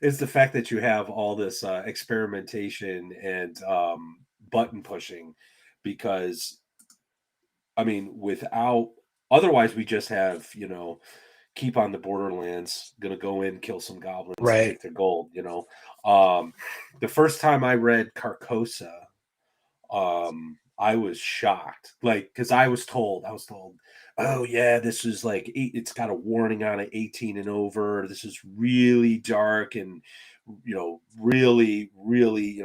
is the fact that you have all this experimentation and button pushing, because I mean, without otherwise, we just have keep on the borderlands, gonna go in, kill some goblins, right, take their gold. Um, the first time I read Carcosa, I was shocked, like because I was told, oh yeah, this is like it's got a warning on it, 18 and over. This is really dark and really, really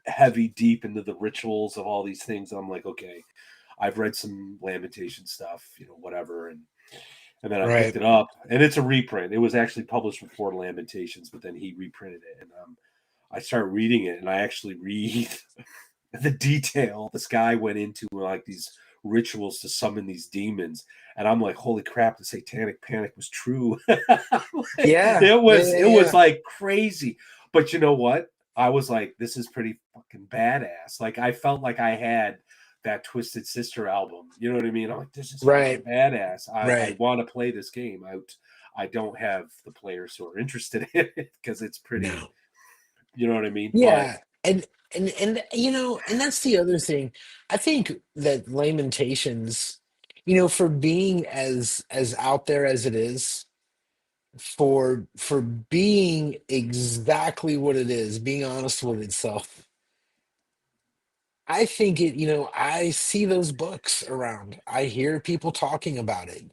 heavy deep into the rituals of all these things. And I'm like, okay, I've read some Lamentation stuff, whatever, and then I picked right. it up, and it's a reprint. It was actually published before Lamentations, but then he reprinted it, and I started reading it, and I actually read the detail this guy went into, like these rituals to summon these demons, and I'm like, holy crap, the Satanic Panic was true. Yeah, it yeah, was yeah, it was yeah. like crazy, but you know what? I was like, this is pretty fucking badass. Like I felt like I had that Twisted Sister album. You know what I mean? I'm like, this is fucking Right, badass. I right. want to play this game. I don't have the players who are interested in it because it's pretty. No. You know what I mean? But Yeah, and and that's the other thing. I think that Lamentations, for being as out there as it is, for being exactly what it is, being honest with itself. I think I see those books around. I hear people talking about it,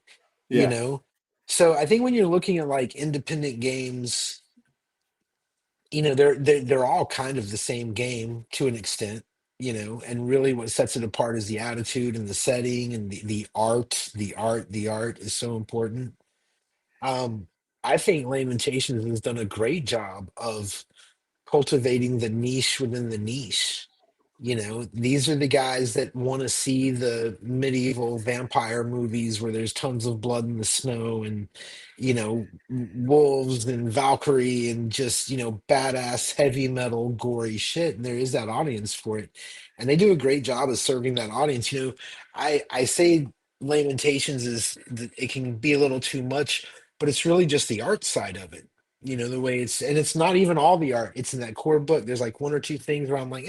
you yeah, know. So I think when you're looking at like independent games, they're all kind of the same game to an extent, and really what sets it apart is the attitude and the setting and the art. The art is so important. Um, I think Lamentations has done a great job of cultivating the niche within the niche. You know, these are the guys that want to see the medieval vampire movies where there's tons of blood in the snow and, wolves and Valkyrie and just, badass heavy metal gory shit. And there is that audience for it. And they do a great job of serving that audience. I say Lamentations it can be a little too much, but it's really just the art side of it, the way it's not even all the art. It's in that core book. There's like one or two things where I'm like,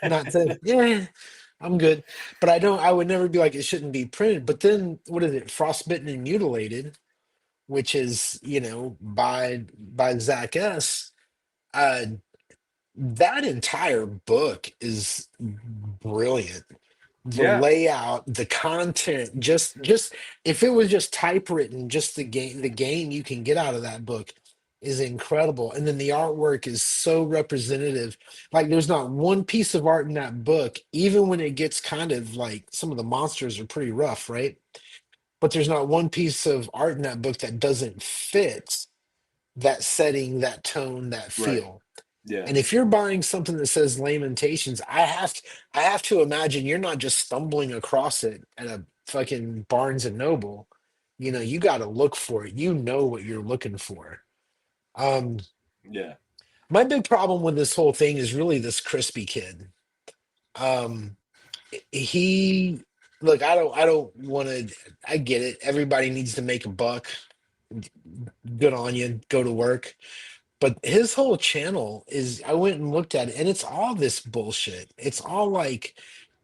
not to, yeah, I'm good. But I would never be like, it shouldn't be printed. But then what is it? Frostbitten and Mutilated, which is, by Zach S. Uh, that entire book is brilliant. The Yeah, layout, the content, just if it was just typewritten, just the game you can get out of that book is incredible. And then the artwork is so representative. Like there's not one piece of art in that book, even when it gets kind of like some of the monsters are pretty rough, right? But there's not one piece of art in that book that doesn't fit that setting, that tone, that right. feel. Yeah, And if you're buying something that says Lamentations, I have to imagine you're not just stumbling across it at a fucking Barnes and Noble. You got to look for it. You know what you're looking for. Um, yeah, my big problem with this whole thing is really this crispy kid. Um, he look, I don't want to. I get it. Everybody needs to make a buck. Good on you. Go to work. But his whole channel is, I went and looked at it, and it's all this bullshit. It's all like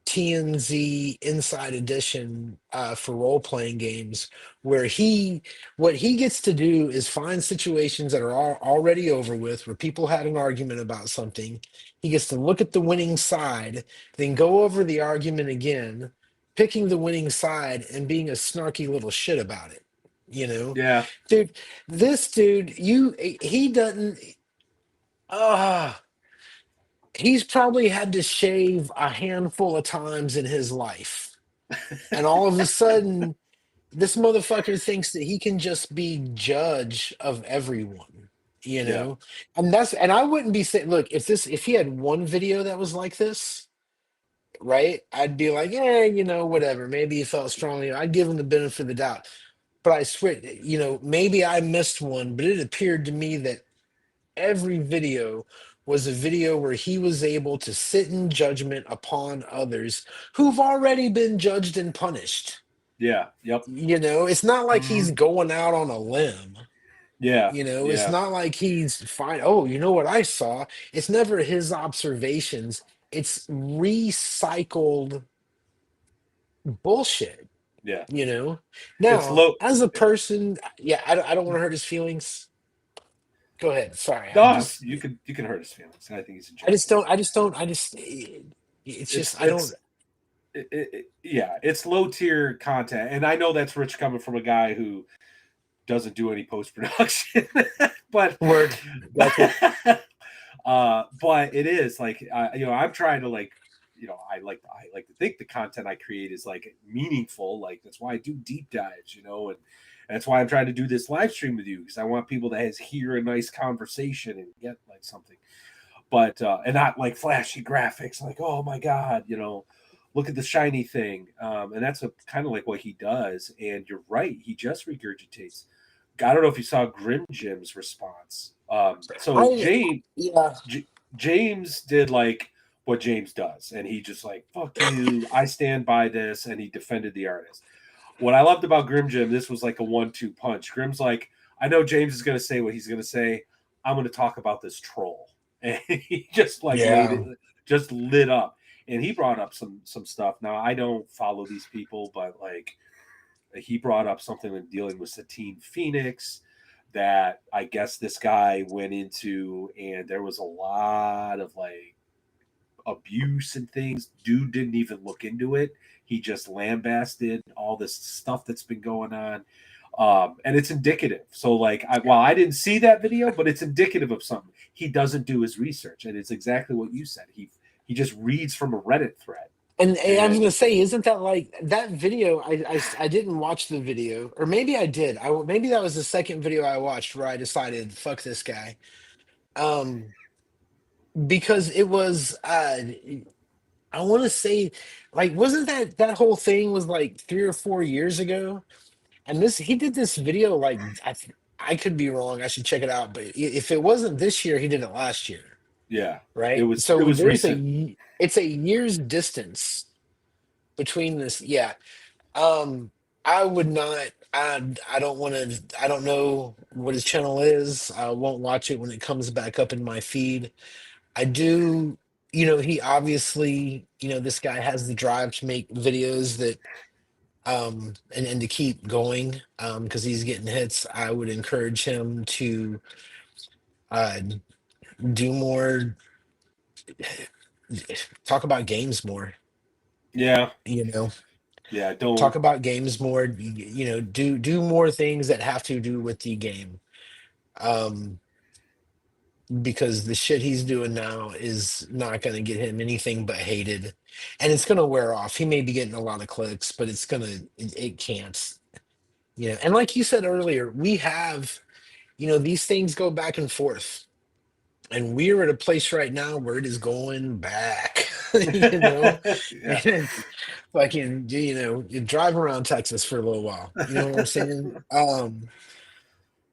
TNZ Inside Edition for role playing games, where what he gets to do is find situations that are already over with, where people had an argument about something. He gets to look at the winning side, then go over the argument again, picking the winning side and being a snarky little shit about it. You know, yeah. dude, this dude, he doesn't. Ah, he's probably had to shave a handful of times in his life. And all of a sudden, this motherfucker thinks that he can just be judge of everyone, you Yeah, know? And I wouldn't be saying, look, if he had one video that was like this, right? I'd be like, yeah, whatever. Maybe he felt strongly. I'd give him the benefit of the doubt. But I swear, maybe I missed one, but it appeared to me that every video was a video where he was able to sit in judgment upon others who've already been judged and punished. yeah, yep. It's not like Hmm. he's going out on a limb. Yeah, It's yeah, not like he's fine. Oh, you know what I saw? It's never his observations. It's recycled bullshit. yeah. You know. It's Now, low. as a person, yeah, I don't want to hurt his feelings. Go ahead. Sorry, No, you can hurt his feelings, and I think he's I enjoying just it. don't. I just don't. I just. It's It's just. I don't. it's yeah, it's low tier content, and I know that's rich coming from a guy who doesn't do any post production, but Word. Gotcha. but it is like I'm trying to like I like to think the content I create is like meaningful. Like that's why I do deep dives, and that's why I'm trying to do this live stream with you because I want people to hear a nice conversation and get like something, but and not like flashy graphics, like oh my god, look at the shiny thing, and that's kind of like what he does. And you're right, he just regurgitates. I don't know if you saw Grim Jim's response. So I. Yeah. James did like what James does, and he just like fuck you. I stand by this, and he defended the artist. What I loved about Grim Jim, this was like a 1-2 punch. Grim's like, I know James is going to say what he's going to say. I'm going to talk about this troll, and he just like laid it, Yeah. just lit up, and he brought up some stuff. Now I don't follow these people, but like he brought up something in dealing with Satine Phoenix that I guess this guy went into, and there was a lot of like abuse and things. Dude didn't even look into it. He just lambasted all this stuff that's been going on. And it's indicative. So, like, while I didn't see that video, but it's indicative of something. He doesn't do his research, and it's exactly what you said. He just reads from a Reddit thread. And I was And gonna say, isn't that like that video? I didn't watch the video, or maybe I did. Maybe that was the second video I watched where I decided fuck this guy. Um, because it was I want to say, like, wasn't that whole thing was like 3 or 4 years ago? And this he did this video like I could be wrong. I should check it out. But if it wasn't this year, he did it last year, yeah, it right? was it So was recent. it's a year's distance between this. Yeah. Um, I would not. I don't want to. I don't know what his channel is. I won't watch it when it comes back up in my feed. I do. He obviously. This guy has the drive to make videos that and to keep going because he's getting hits. I would encourage him to uh do more, talk about games more. Yeah, You know, yeah. talk Don't. about games more. Do more things that have to do with the game. Um, because the shit he's doing now is not going to get him anything but hated, and it's going to wear off. He may be getting a lot of clicks, but it can't. And like you said earlier, we have, these things go back and forth, and we're at a place right now where it is going back. Yeah, And it's fucking, you drive around Texas for a little while. You know what I'm saying?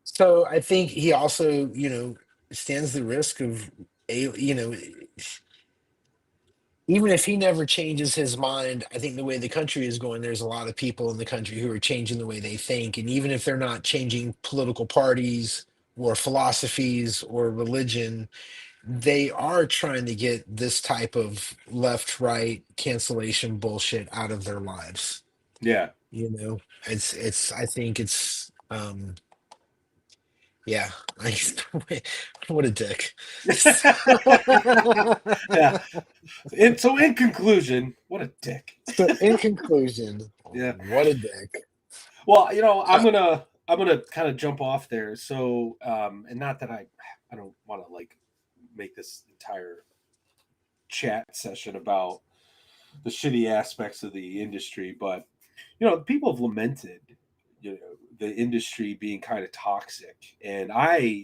So I think he also, stands the risk of a, even if he never changes his mind. I think the way the country is going, there's a lot of people in the country who are changing the way they think. And even if they're not changing political parties or philosophies or religion, they are trying to get this type of left right cancellation bullshit out of their lives. yeah, I think it's yeah. I, what a dick. yeah. And so, in conclusion, what a dick. So in conclusion, Yeah. what a dick. Well, Uh, I'm gonna kind of jump off there. So, and not that I don't want to like make this entire chat session about the shitty aspects of the industry, but people have lamented, the industry being kind of toxic, and I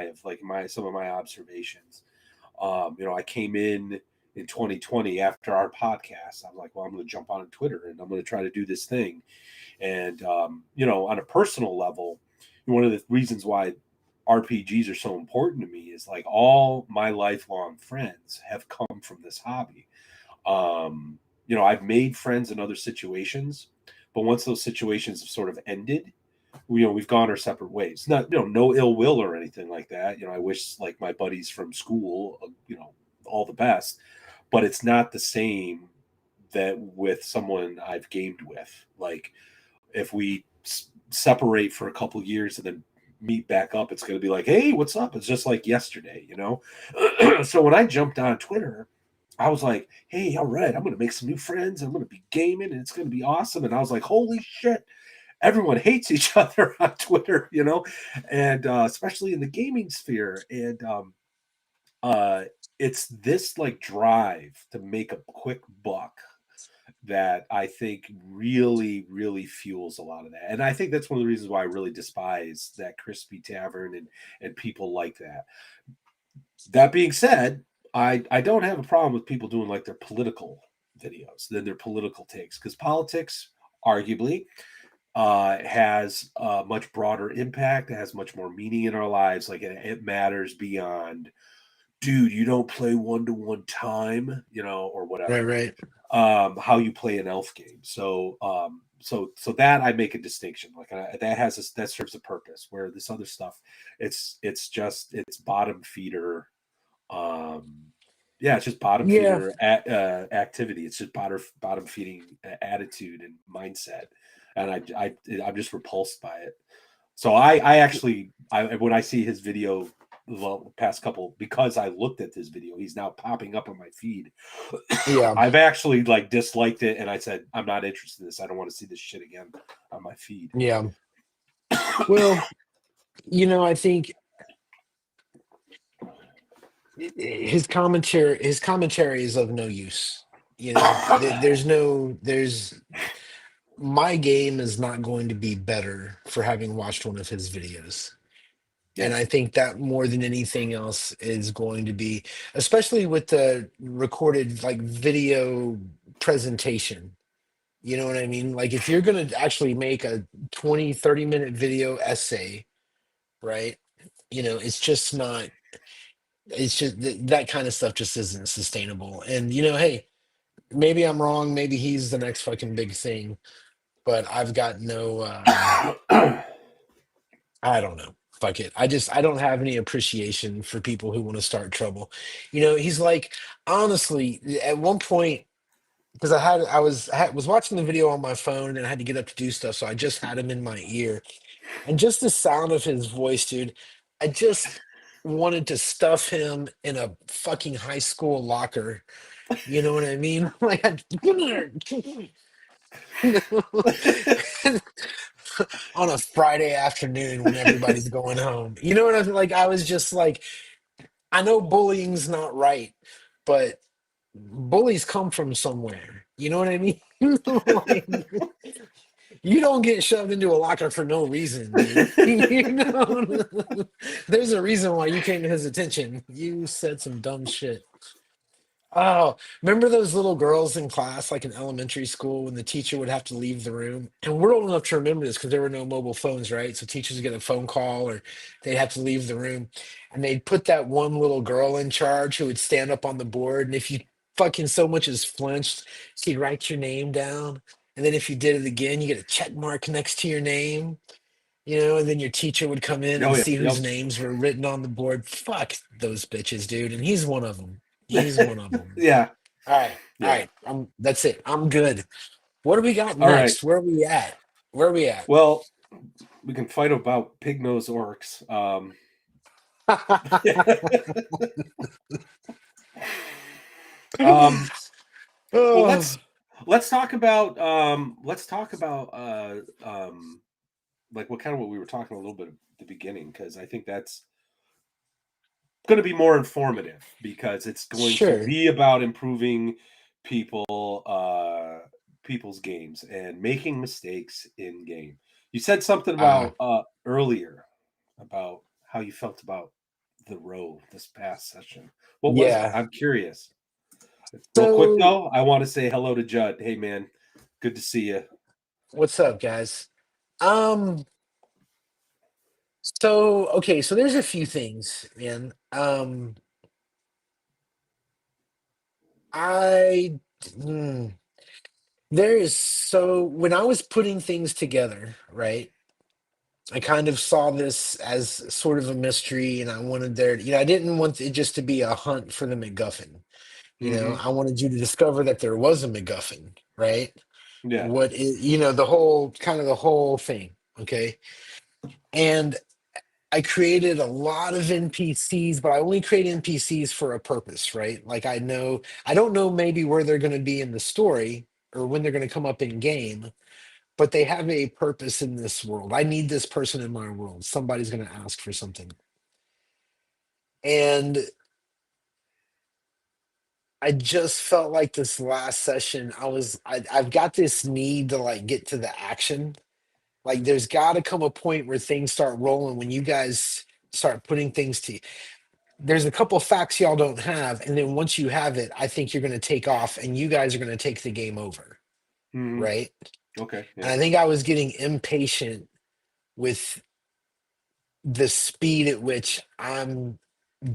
have like my some of my observations. I came in 2020 after our podcast. I'm like, well, I'm going to jump on Twitter and I'm going to try to do this thing. And on a personal level, one of the reasons why RPGs are so important to me is like all my lifelong friends have come from this hobby. I've made friends in other situations, but once those situations have sort of ended, we've gone our separate ways. Not, no ill will or anything like that. I wish like my buddies from school, all the best, but it's not the same that with someone I've gamed with. Like if we separate for a couple years and then meet back up, it's going to be like, hey, what's up? It's just like yesterday. So when I jumped on Twitter, I was like, hey, all right, I'm going to make some new friends. I'm going to be gaming and it's going to be awesome. And I was like, holy shit, everyone hates each other on Twitter, and especially in the gaming sphere. And uh, it's this like drive to make a quick buck that I think really, really fuels a lot of that. And I think that's one of the reasons why I really despise that Crispy Tavern and people like that. That being said, I don't have a problem with people doing like their political videos, then their political takes, because politics, arguably, has a much broader impact. It has much more meaning in our lives. Like it matters beyond, dude, you don't play 1-to-1 time, or right, whatever. right. How you play an elf game. So that I make a distinction. Like that serves a purpose. Where this other stuff, it's bottom feeder. Um, yeah, it's just bottom Yeah, feeder activity. It's just bottom feeding attitude and mindset, and I'm just repulsed by it. So I actually when I see his video the past couple, because I looked at this video, he's now popping up on my feed. yeah, I've actually like disliked it, and I said I'm not interested in this. I don't want to see this shit again on my feed. yeah. Well, I think his commentary is of no use. there's my game is not going to be better for having watched one of his videos. And Yeah. I think that more than anything else is going to be, especially with the recorded like video presentation. You know what I mean? Like if you're going to actually make a 20, 30 minute video essay, right? It's just not, it's just that kind of stuff just isn't sustainable. And, hey, maybe I'm wrong. Maybe he's the next fucking big thing, but I've got no, I don't know. Fuck it. I don't have any appreciation for people who want to start trouble. He's like, honestly, at one point, because I was watching the video on my phone and I had to get up to do stuff, so I just had him in my ear. And just the sound of his voice, dude, I just wanted to stuff him in a fucking high school locker. You know what I mean? Like, come here. On a Friday afternoon when everybody's going home. You know what I mean? Like, I was just like, I know bullying's not right, but bullies come from somewhere. You know what I mean? Like, you don't get shoved into a locker for no reason, dude. There's a reason why you came to his attention. You said some dumb shit. Oh, remember those little girls in class, like in elementary school, when the teacher would have to leave the room? And we're old enough to remember this because there were no mobile phones, right? So teachers would get a phone call or they'd have to leave the room. And they'd put that one little girl in charge who would stand up on the board. And if you fucking so much as flinched, she'd write your name down. And then if you did it again, you get a check mark next to your name. And then your teacher would come in Oh and yeah. see whose Yep. names were written on the board. Fuck those bitches, dude. And he's one of them. He's one of them. Yeah. All right. All Yeah. right. That's it. I'm good. What do we got All right. next? Where are we at? Where are we at? Well, we can fight about pig nose orcs. um, well, Oh, let's talk about like what we were talking a little bit at the beginning, because I think that's going to be more informative, because it's going to sure. be about improving people's games and making mistakes in game. You said something Uh, about earlier about how you felt about the row this past session. What was it? yeah. I'm curious. Real quick So, though, I want to say hello to Judd. Hey man, good to see you. what's up, guys? Um, so there's a few things, man. I mm, there is so when I was putting things together, right? I kind of saw this as sort of a mystery, and I wanted I didn't want it just to be a hunt for the MacGuffin. Hmm. I wanted you to discover that there was a MacGuffin, right? Yeah. What is, the whole thing, okay? And I created a lot of NPCs, but I only create NPCs for a purpose, right? Like I don't know maybe where they're going to be in the story or when they're going to come up in game, but they have a purpose in this world. I need this person in my world. Somebody's going to ask for something. And I just felt like this last session, I've got this need to like get to the action. Like there's got to come a point where things start rolling when you guys start putting things to. There's a couple facts y'all don't have, and then once you have it, I think you're going to take off, and you guys are going to take the game over, Hmm. right? Okay. And Yeah. I think I was getting impatient with the speed at which I'm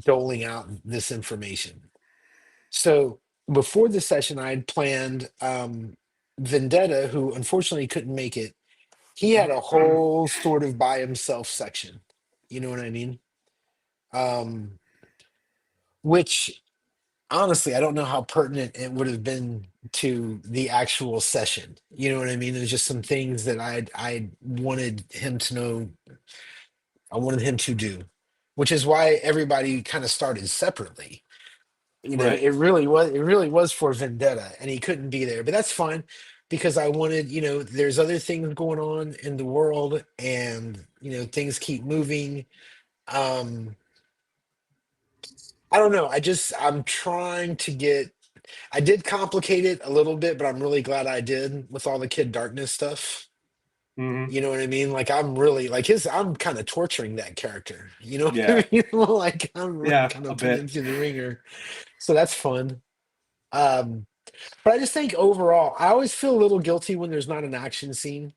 doling out this information. So before the session, I had planned Vendetta, who unfortunately couldn't make it. He had a whole sort of by himself section. You know what I mean? Um, which honestly, I don't know how pertinent it would have been to the actual session. You know what I mean? There's just some things that I wanted him to know, I wanted him to do, which is why everybody kind of started separately. Right. It really was for Vendetta, and he couldn't be there, but that's fine because I wanted, there's other things going on in the world, and things keep moving. Um, I don't know. I'm trying to get. I did complicate it a little bit, but I'm really glad I did with all the Kid Darkness stuff. Hmm. You know what I mean? Like I'm really like his. I'm kind of torturing that character. You know what Yeah, I mean? Like I'm really yeah, kind a of putting him bit. through the ringer. So that's fun. Um, but I just think overall, I always feel a little guilty when there's not an action scene.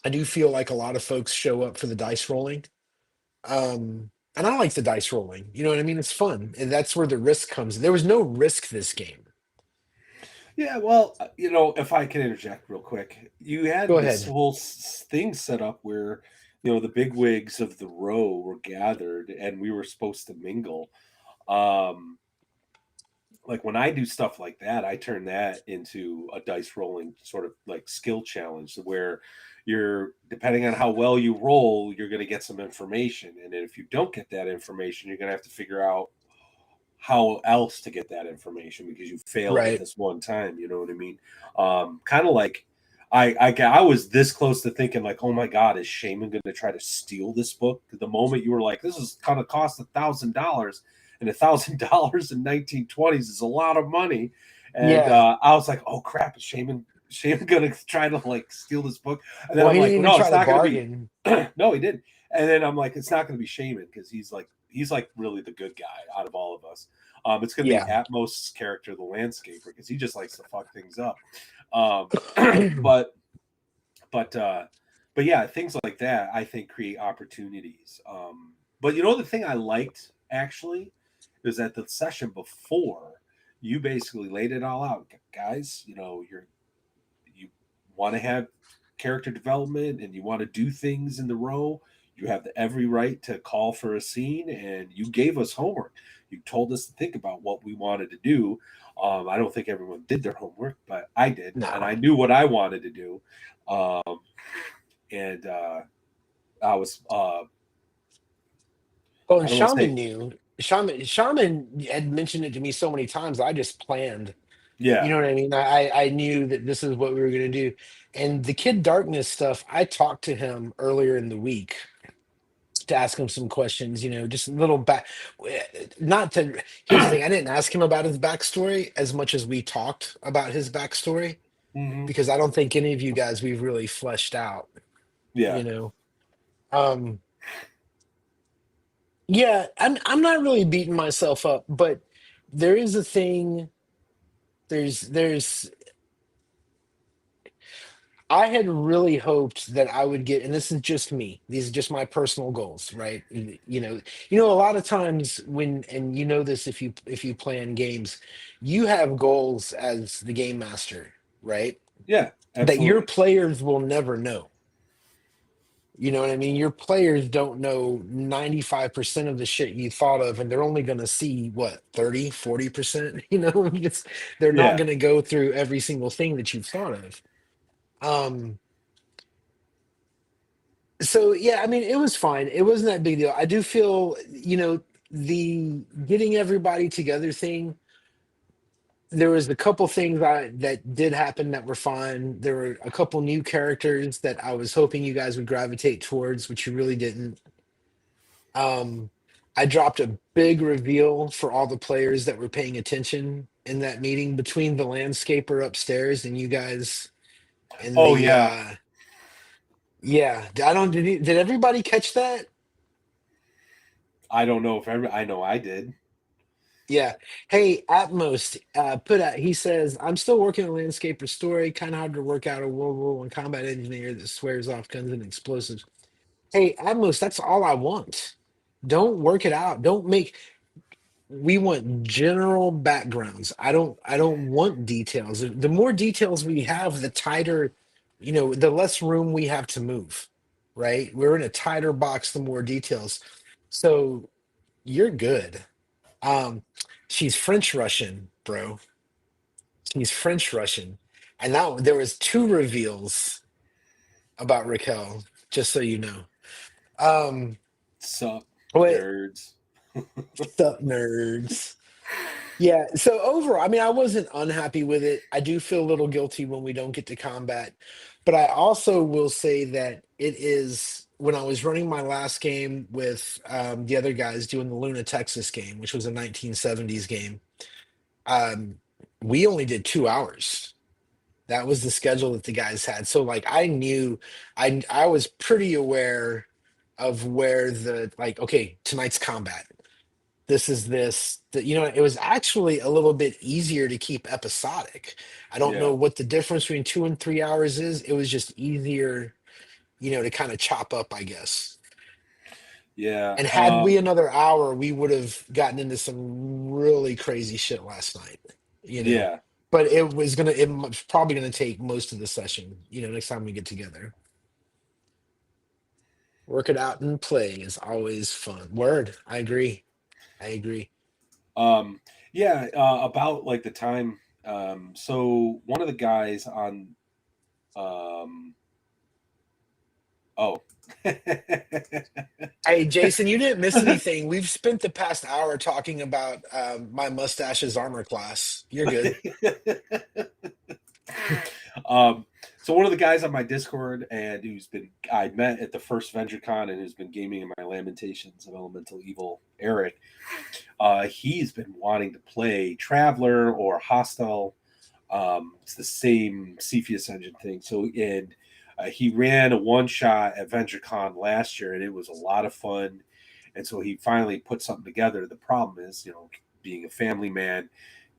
I do feel like a lot of folks show up for the dice rolling. And I like the dice rolling. You know what I mean? It's fun. And that's where the risk comes. There was no risk this game. Yeah, well, if I can interject real quick, you Go had this ahead. whole thing set up where, the big wigs of the row were gathered and we were supposed to mingle. Um, like when I do stuff like that, I turn that into a dice rolling sort of like skill challenge where you're, depending on how well you roll, you're going to get some information. And then if you don't get that information, you're going to have to figure out how else to get that information because you failed at Right. this one time. You know what I mean? Kind of like I was this close to thinking like, oh my god, is Shaman going to try to steal this book? The moment you were like, this is going to cost $1,000, and $1,000 in 1920s is a lot of money, and Yeah. I was like, oh crap, is Shaman going to try to like steal this book? And then Well, I'm he like, didn't well, even no, try it's to not going to be. bargain. No, he didn't. And then I'm like, it's not going to be Shaman because he's like really the good guy out of all of us. It's going to be Yeah. Atmos' character, the landscaper, because he just likes to fuck things up. Um, but but but yeah, things like that I think create opportunities. But the thing I liked actually is that the session before you basically laid it all out, guys. You want to have character development and you want to do things in the row, you have every right to call for a scene, and you gave us homework. You told us to think about what we wanted to do. I don't think everyone did their homework, but I did, and I No. knew what I wanted to do. And I was, Oh, and I don't want to Shaman say, knew. Shaman had mentioned it to me so many times. I just planned. You yeah, know what I mean? I knew that this is what we were gonna do. And the Kid Darkness stuff, I talked to him earlier in the week to ask him some questions, just a little back. Not to, here's the thing, I didn't ask him about his backstory as much as we talked about his backstory, hmm, because I don't think any of you guys we've really fleshed out, yeah. you know. Um, yeah, I'm not really beating myself up, but there is a thing, there's I had really hoped that I would get, and this is just me. These are just my personal goals, right? A lot of times when, and you know this if you play in games, you have goals as the game master, right? Yeah, That your absolutely. players will never know. You know what I mean? Your players don't know 95% of the shit you thought of, and they're only going to see what, 30, 40%? They're not Yeah. going to go through every single thing that you've thought of. Um, So yeah, I mean, it was fine. It wasn't that big deal. I do feel, the getting everybody together thing. There was a couple things that did happen that were fine. There were a couple new characters that I was hoping you guys would gravitate towards, which you really didn't. Um, I dropped a big reveal for all the players that were paying attention in that meeting between the landscaper upstairs and you guys in Oh the yeah. yeah. I don't did everybody catch that? I don't know if I know I did. Yeah. Hey, Atmos, put out, he says, I'm still working on Landscaper story. Kind of hard to work out a World War One combat engineer that swears off guns and explosives. Hey, Atmos, that's all I want. Don't work it out. Don't make we want general backgrounds. I don't want details. The more details we have, the tighter, the less room we have to move. Right? We're in a tighter box, the more details. So you're good. Um, she's French Russian, bro. She's French Russian, and that there was two reveals about Raquel. Just so you know. Um, Sup, what nerds. up, nerds? Yeah. So overall, I mean, I wasn't unhappy with it. I do feel a little guilty when we don't get to combat, but I also will say that it is when I was running my last game with the other guys doing the Luna Texas game, which was a 1970s game. Um, we only did 2 hours. That was the schedule that the guys had. So like I knew I was pretty aware of where the like, okay, tonight's combat. This is this that it was actually a little bit easier to keep episodic. I don't know Yeah, what the difference between 2 and 3 hours is. It was just easier, to kind of chop up, I guess. yeah, And had we another hour, we would have gotten into some really crazy shit last night, you know. yeah. But it was probably gonna take most of the session, next time we get together. Work it out and play is always fun. Word. I agree. I agree. Um, yeah, about like the time. So one of the guys on, um, oh, Hey, Jason, you didn't miss anything. We've spent the past hour talking about my mustache's armor class. You're good. um, so one of the guys on my Discord and I met at the first VentureCon and who's been gaming in my Lamentations of Elemental Evil, Eric. He's been wanting to play Traveler or Hostile. It's the same Cepheus engine thing. So, and he ran a one shot at VentureCon last year, and it was a lot of fun. And so he finally put something together. The problem is, being a family man,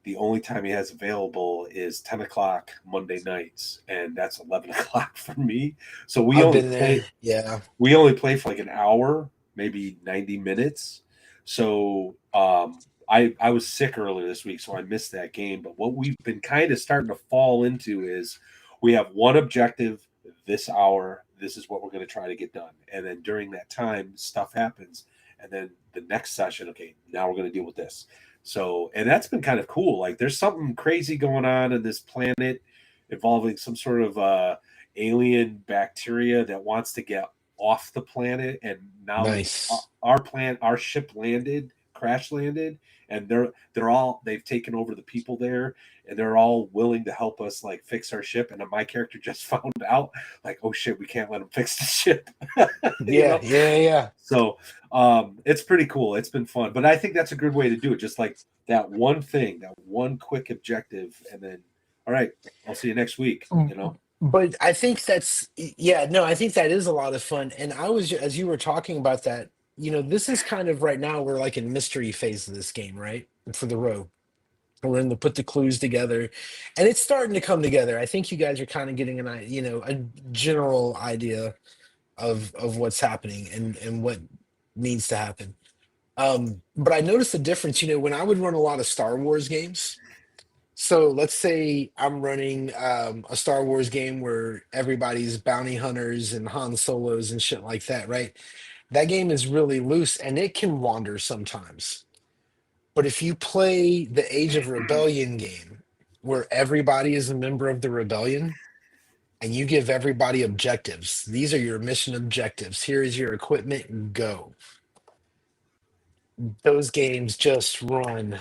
the only time he has available is 10 o'clock Monday nights, and that's 11 o'clock for me. So I've been there. Yeah. we only play for like an hour, maybe 90 minutes. So I was sick earlier this week, so I missed that game. But what we've been kind of starting to fall into is we have one objective this hour. This is what we're going to try to get done. And then during that time, stuff happens. And then the next session, okay, now we're going to deal with this. So, and that's been kind of cool. Like there's something crazy going on in this planet involving some sort of alien bacteria that wants to get off the planet, and now Nice. our ship crash landed, and they've taken over the people there, and they're all willing to help us like fix our ship. And then my character just found out, like, oh shit, we can't let them fix the ship, you Yeah. know. Yeah. Yeah. So it's pretty cool. It's been fun, but I think that's a good way to do it. Just like that one thing, that one quick objective, and then all right, I'll see you next week. Mm, But I think yeah, no, I think that is a lot of fun. And as you were talking about that, this is kind of right now, we're like in mystery phase of this game, right? For the row. We're in the put the clues together and it's starting to come together. I think you guys are kind of getting a general idea of what's happening and what needs to happen. But I noticed the difference, when I would run a lot of Star Wars games. So let's say I'm running a Star Wars game where everybody's bounty hunters and Han Solos and shit like that, right? That game is really loose and it can wander sometimes. But if you play the Age of Rebellion game where everybody is a member of the rebellion and you give everybody objectives, these are your mission objectives. Here is your equipment, go. Those games just run.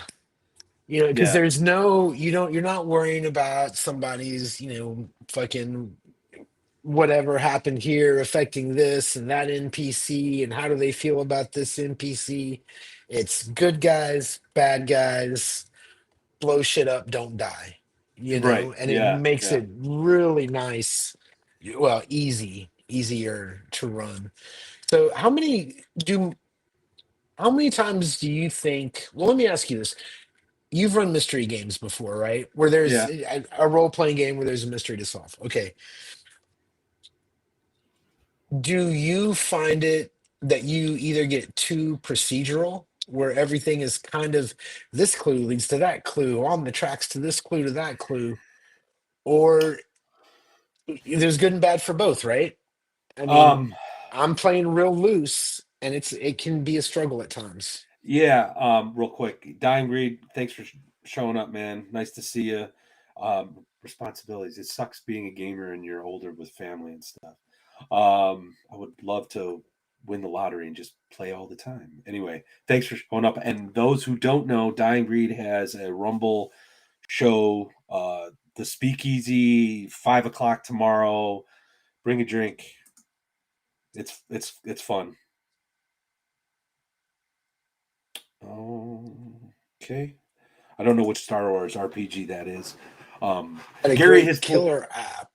Because Yeah, there's no, you're not worrying about somebody's, fucking whatever happened here affecting this and that NPC and how do they feel about this NPC. It's good guys, bad guys, blow shit up, don't die, right. and it Yeah, makes yeah, it really nice, well, easier to run. So how many times do you think, well, let me ask you this. You've run mystery games before, right? Where there's yeah. a role playing game where there's a mystery to solve. Okay. Do you find it that you either get too procedural, where everything is kind of this clue leads to that clue, on the tracks to this clue to that clue, or there's good and bad for both, right? I mean, Um, I'm playing real loose, and it can be a struggle at times. yeah. Real quick, Dying Reed. Thanks for showing up, man. Nice to see you. Responsibilities. It sucks being a gamer and you're older with family and stuff. I would love to win the lottery and just play all the time. Anyway, thanks for showing up. And those who don't know, Dying Breed has a Rumble show, the Speakeasy, 5 o'clock tomorrow. Bring a drink. It's fun. Oh, okay. I don't know which Star Wars RPG that is. Um, Had a Gary great has put. killer app.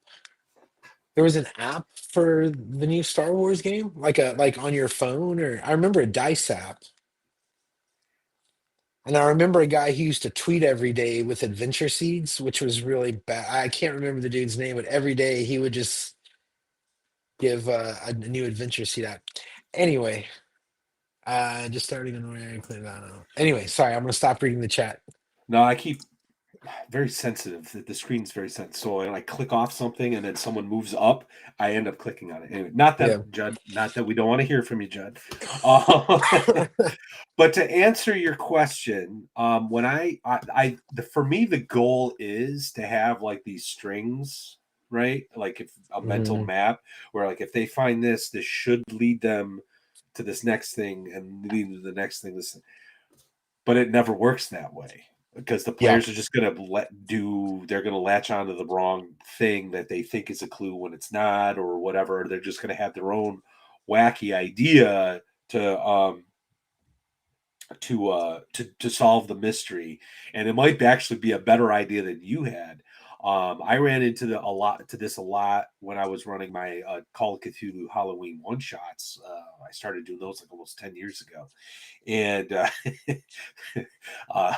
There was an app for the new Star Wars game, like on your phone, or I remember a dice app. And I remember a guy who used to tweet every day with adventure seeds, which was really bad. I can't remember the dude's name, but every day he would just give a new adventure seed out. Anyway, just starting on where I clear that out. Anyway, sorry, I'm gonna stop reading the chat. No, I keep very sensitive. The screen's very sensitive. So when I click off something and then someone moves up, I end up clicking on it. Anyway, not Yeah. that Judd, not that we don't want to hear from you, Judd. Uh, but to answer your question, when for me the goal is to have like these strings, right? Like if a mental Mhm. map where like if they find this should lead them to this next thing and lead them to the next thing. This, but it never works that way because the Yeah. players are just going to they're going to latch onto the wrong thing that they think is a clue when it's not or whatever. They're just going to have their own wacky idea to solve the mystery, and it might actually be a better idea than you had. I ran into this a lot when I was running my Call of Cthulhu Halloween one shots. I started doing those like almost 10 years ago, and uh,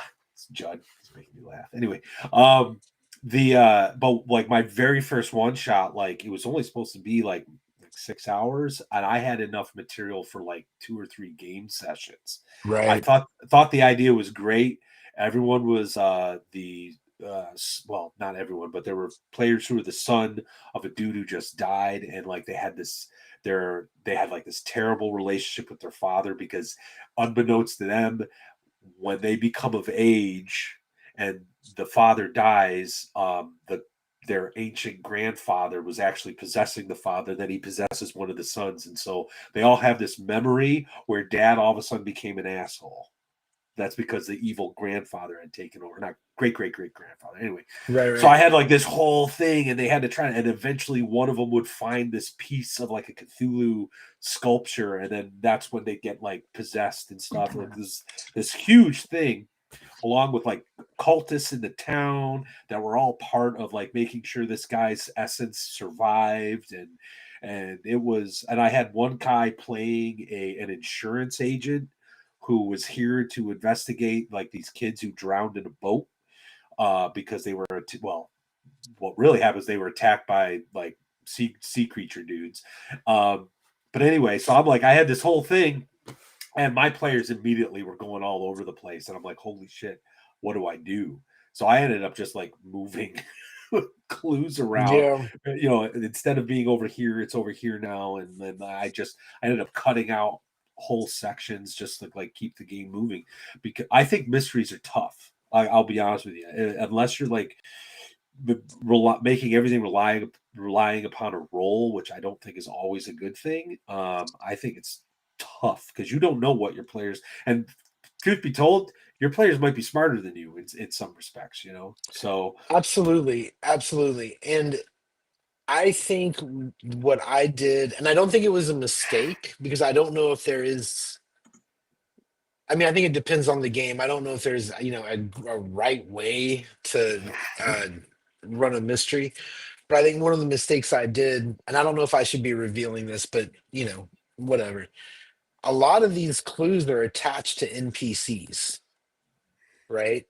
Judd is making me laugh. Anyway, but like my very first one shot, like it was only supposed to be like 6 hours, and I had enough material for like 2 or 3 game sessions. I Right. thought the idea was great. Everyone was well, not everyone, but there were players who were the son of a dude who just died, and like they had like this terrible relationship with their father because unbeknownst to them, when they become of age and the father dies, their ancient grandfather was actually possessing the father. Then he possesses one of the sons, and so they all have this memory where dad all of a sudden became an asshole. That's because the evil grandfather had taken over, not great great great grandfather. Anyway, Right. so I Right. had like this whole thing, and they had to try, and eventually one of them would find this piece of like a Cthulhu sculpture, and then that's when they get like possessed and stuff. Like this huge thing, along with like cultists in the town that were all part of like making sure this guy's essence survived, and it was, and I had one guy playing an insurance agent who was here to investigate like these kids who drowned in a boat because they were well, what really happened is they were attacked by like sea creature dudes. Um, but anyway, so I'm like, I had this whole thing, and my players immediately were going all over the place, and I'm like, holy shit, what do I do? So I ended up just like moving clues around. Yeah. Instead of being over here, it's over here now, and then I ended up cutting out whole sections just to like keep the game moving because I think mysteries are tough. I'll be honest with you, unless you're like making everything relying upon a role, which I don't think is always a good thing. I think it's tough because you don't know what your players, and truth be told, your players might be smarter than you in some respects. So Absolutely. Absolutely. And I think what I did, and I don't think it was a mistake because I don't know if there is. I mean, I think it depends on the game. I don't know if there's, a right way to run a mystery. But I think one of the mistakes I did, and I don't know if I should be revealing this, but whatever. A lot of these clues are attached to NPCs, right?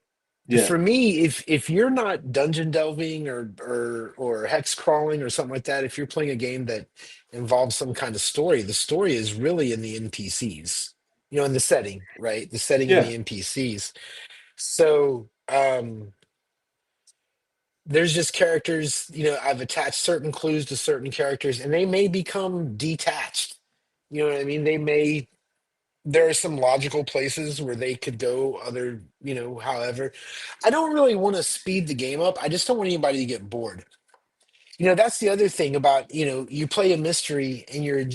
yeah, For me, if you're not dungeon delving or hex crawling or something like that, if you're playing a game that involves some kind of story, the story is really in the NPCs, in the setting, right? The setting in yeah, the NPCs. So there's just characters, I've attached certain clues to certain characters, and they may become detached. You know what I mean? There are some logical places where they could go other, however. I don't really want to speed the game up. I just don't want anybody to get bored. That's the other thing about, you play a mystery and you're a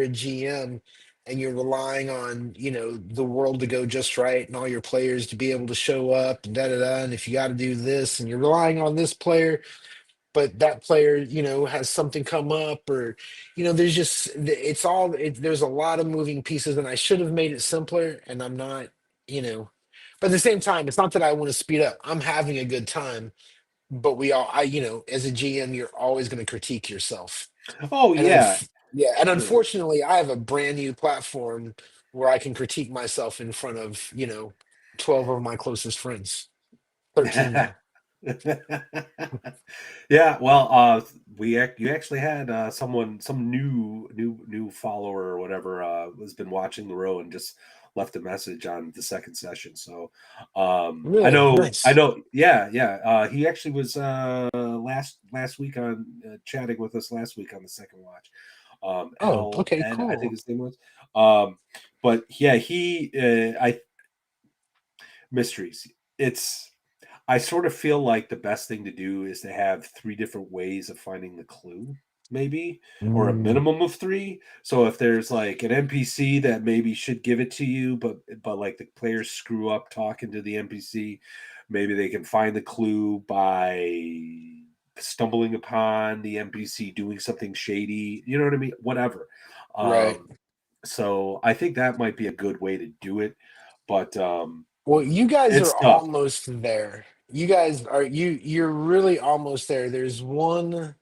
GM and you're relying on, the world to go just right and all your players to be able to show up and da da da. And if you got to do this and you're relying on this player, but that player, has something come up or, there's a lot of moving pieces and I should have made it simpler and I'm not, you know. But at the same time, it's not that I want to speed up. I'm having a good time, but as a GM, you're always going to critique yourself. Oh And yeah, yeah, and sure. unfortunately, I have a brand new platform where I can critique myself in front of 12 of my closest friends, 13 now. Yeah, well, you actually had some new follower or whatever has been watching the row and just left a message on the second session. So Really I nice. know, yeah, yeah. He actually was last week on chatting with us last week on the second watch. Oh, L okay, Ed, I think cool. his name was. But yeah, I mysteries. It's I sort of feel like the best thing to do is to have three different ways of finding the clue, maybe, or a Mm, minimum of three. So if there's like an NPC that maybe should give it to you, but like the players screw up talking to the NPC, maybe they can find the clue by stumbling upon the NPC doing something shady. You know what I mean? Whatever. right. So I think that might be a good way to do it, but Well, you guys are it's tough. almost there. You're really almost there. There's one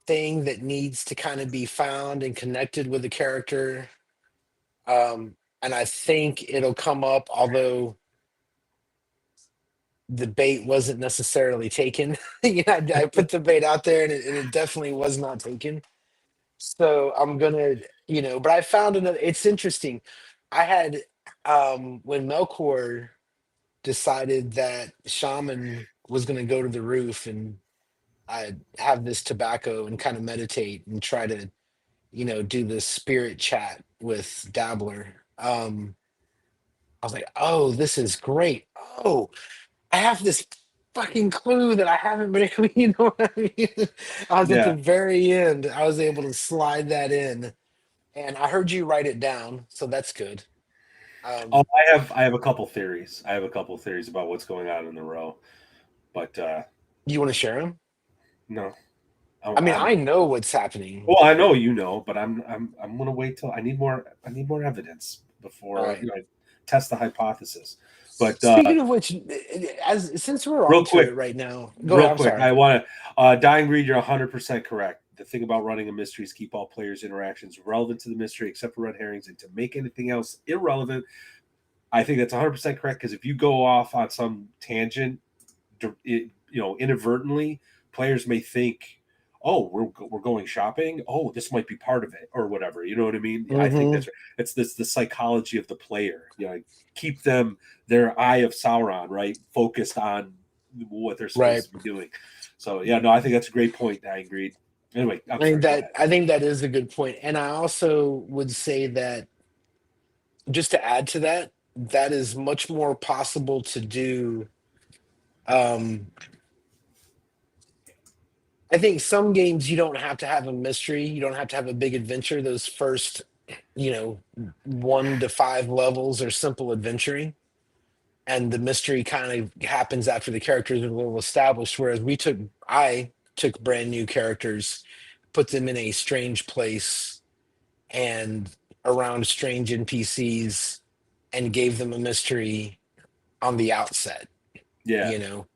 thing that needs to kind of be found and connected with the character. And I think it'll come up, although the bait wasn't necessarily taken. I put the bait out there and it definitely was not taken. So I'm gonna, but I found another. It's interesting. I had when Melkor decided that Shaman was gonna go to the roof and I have this tobacco and kind of meditate and try to, do this spirit chat with Dabbler. I was like, oh, this is great. Oh, I have this fucking clue that I haven't been able, you know what I mean? I was at the Yeah. very end. I was able to slide that in, and I heard you write it down, so that's good. Oh, Um, I have a couple theories. I have a couple theories about what's going on in the row, but you want to share them? no, I mean, I'm. I know what's happening. Well, I know you know, but I'm gonna wait till I need more evidence All before right. I test the hypothesis. But Speaking of which, as since we're real on to quick, it right now, go ahead. real I'm quick, I sorry. want to Dying Greed. You're 100% correct. The thing about running a mystery is keep all players' interactions relevant to the mystery, except for red herrings, and to make anything else irrelevant. I think that's 100% correct because if you go off on some tangent, inadvertently, players may think, "Oh, we're going shopping. Oh, this might be part of it, or whatever." You know what I mean? I think Mm-hmm. that's it's this the psychology of the player. Keep them their eye of Sauron right focused on what they're Right. supposed to be doing. So yeah, no, I think that's a great point. I agreed. Anyway, I'm I think sorry. Go that ahead. I think that is a good point, and I also would say that just to add to that, that is much more possible to do. Um, I think some games you don't have to have a mystery, you don't have to have a big adventure. Those first, 1 to 5 levels are simple adventuring, and the mystery kind of happens after the characters are a little established. Whereas I took brand new characters, put them in a strange place and around strange NPCs, and gave them a mystery on the outset. Yeah, You know,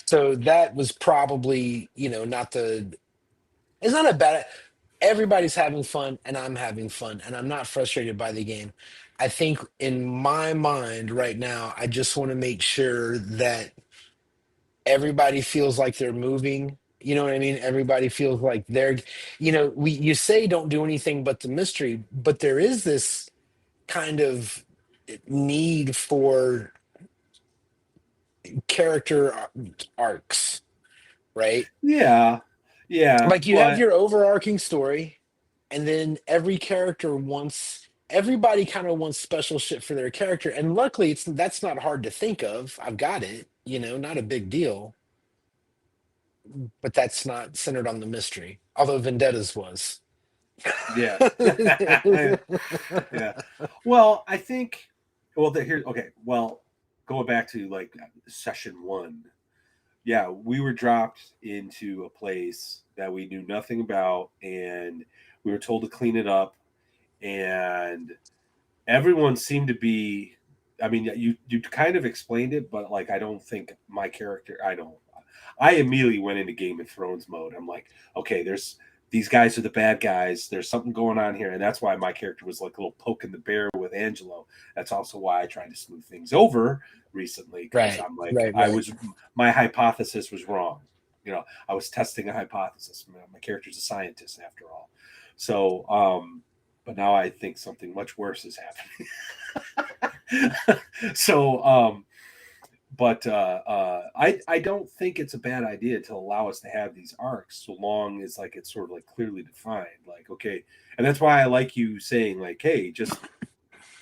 so that was probably not the. It's not a bad. Everybody's having fun, and I'm having fun, and I'm not frustrated by the game. I think in my mind right now, I just want to make sure that everybody feels like they're moving. You know what I mean? Everybody feels like you say don't do anything but the mystery, but there is this kind of need for character arcs, right? yeah, yeah. Like you have But your overarching story, and then everybody kind of wants special shit for their character. And luckily that's not hard to think of. I've got it, not a big deal, but that's not centered on the mystery. Although Vendettas was. yeah, yeah. Well, I think. Well, here. Okay. Well, going back to like session one. Yeah, we were dropped into a place that we knew nothing about, and we were told to clean it up, and everyone seemed to be I mean, you kind of explained it, but like I don't think my character. I immediately went into Game of Thrones mode. I'm like, okay, there's these guys are the bad guys. There's something going on here, and that's why my character was like a little poke in the bear with Angelo. That's also why I tried to smooth things over recently because Right, I'm like, right, right. my hypothesis was wrong. I was testing a hypothesis. My character's a scientist after all. So, but now I think something much worse is happening. So, but I don't think it's a bad idea to allow us to have these arcs so long as like it's sort of like clearly defined. Like, okay, and that's why I like you saying like, hey, just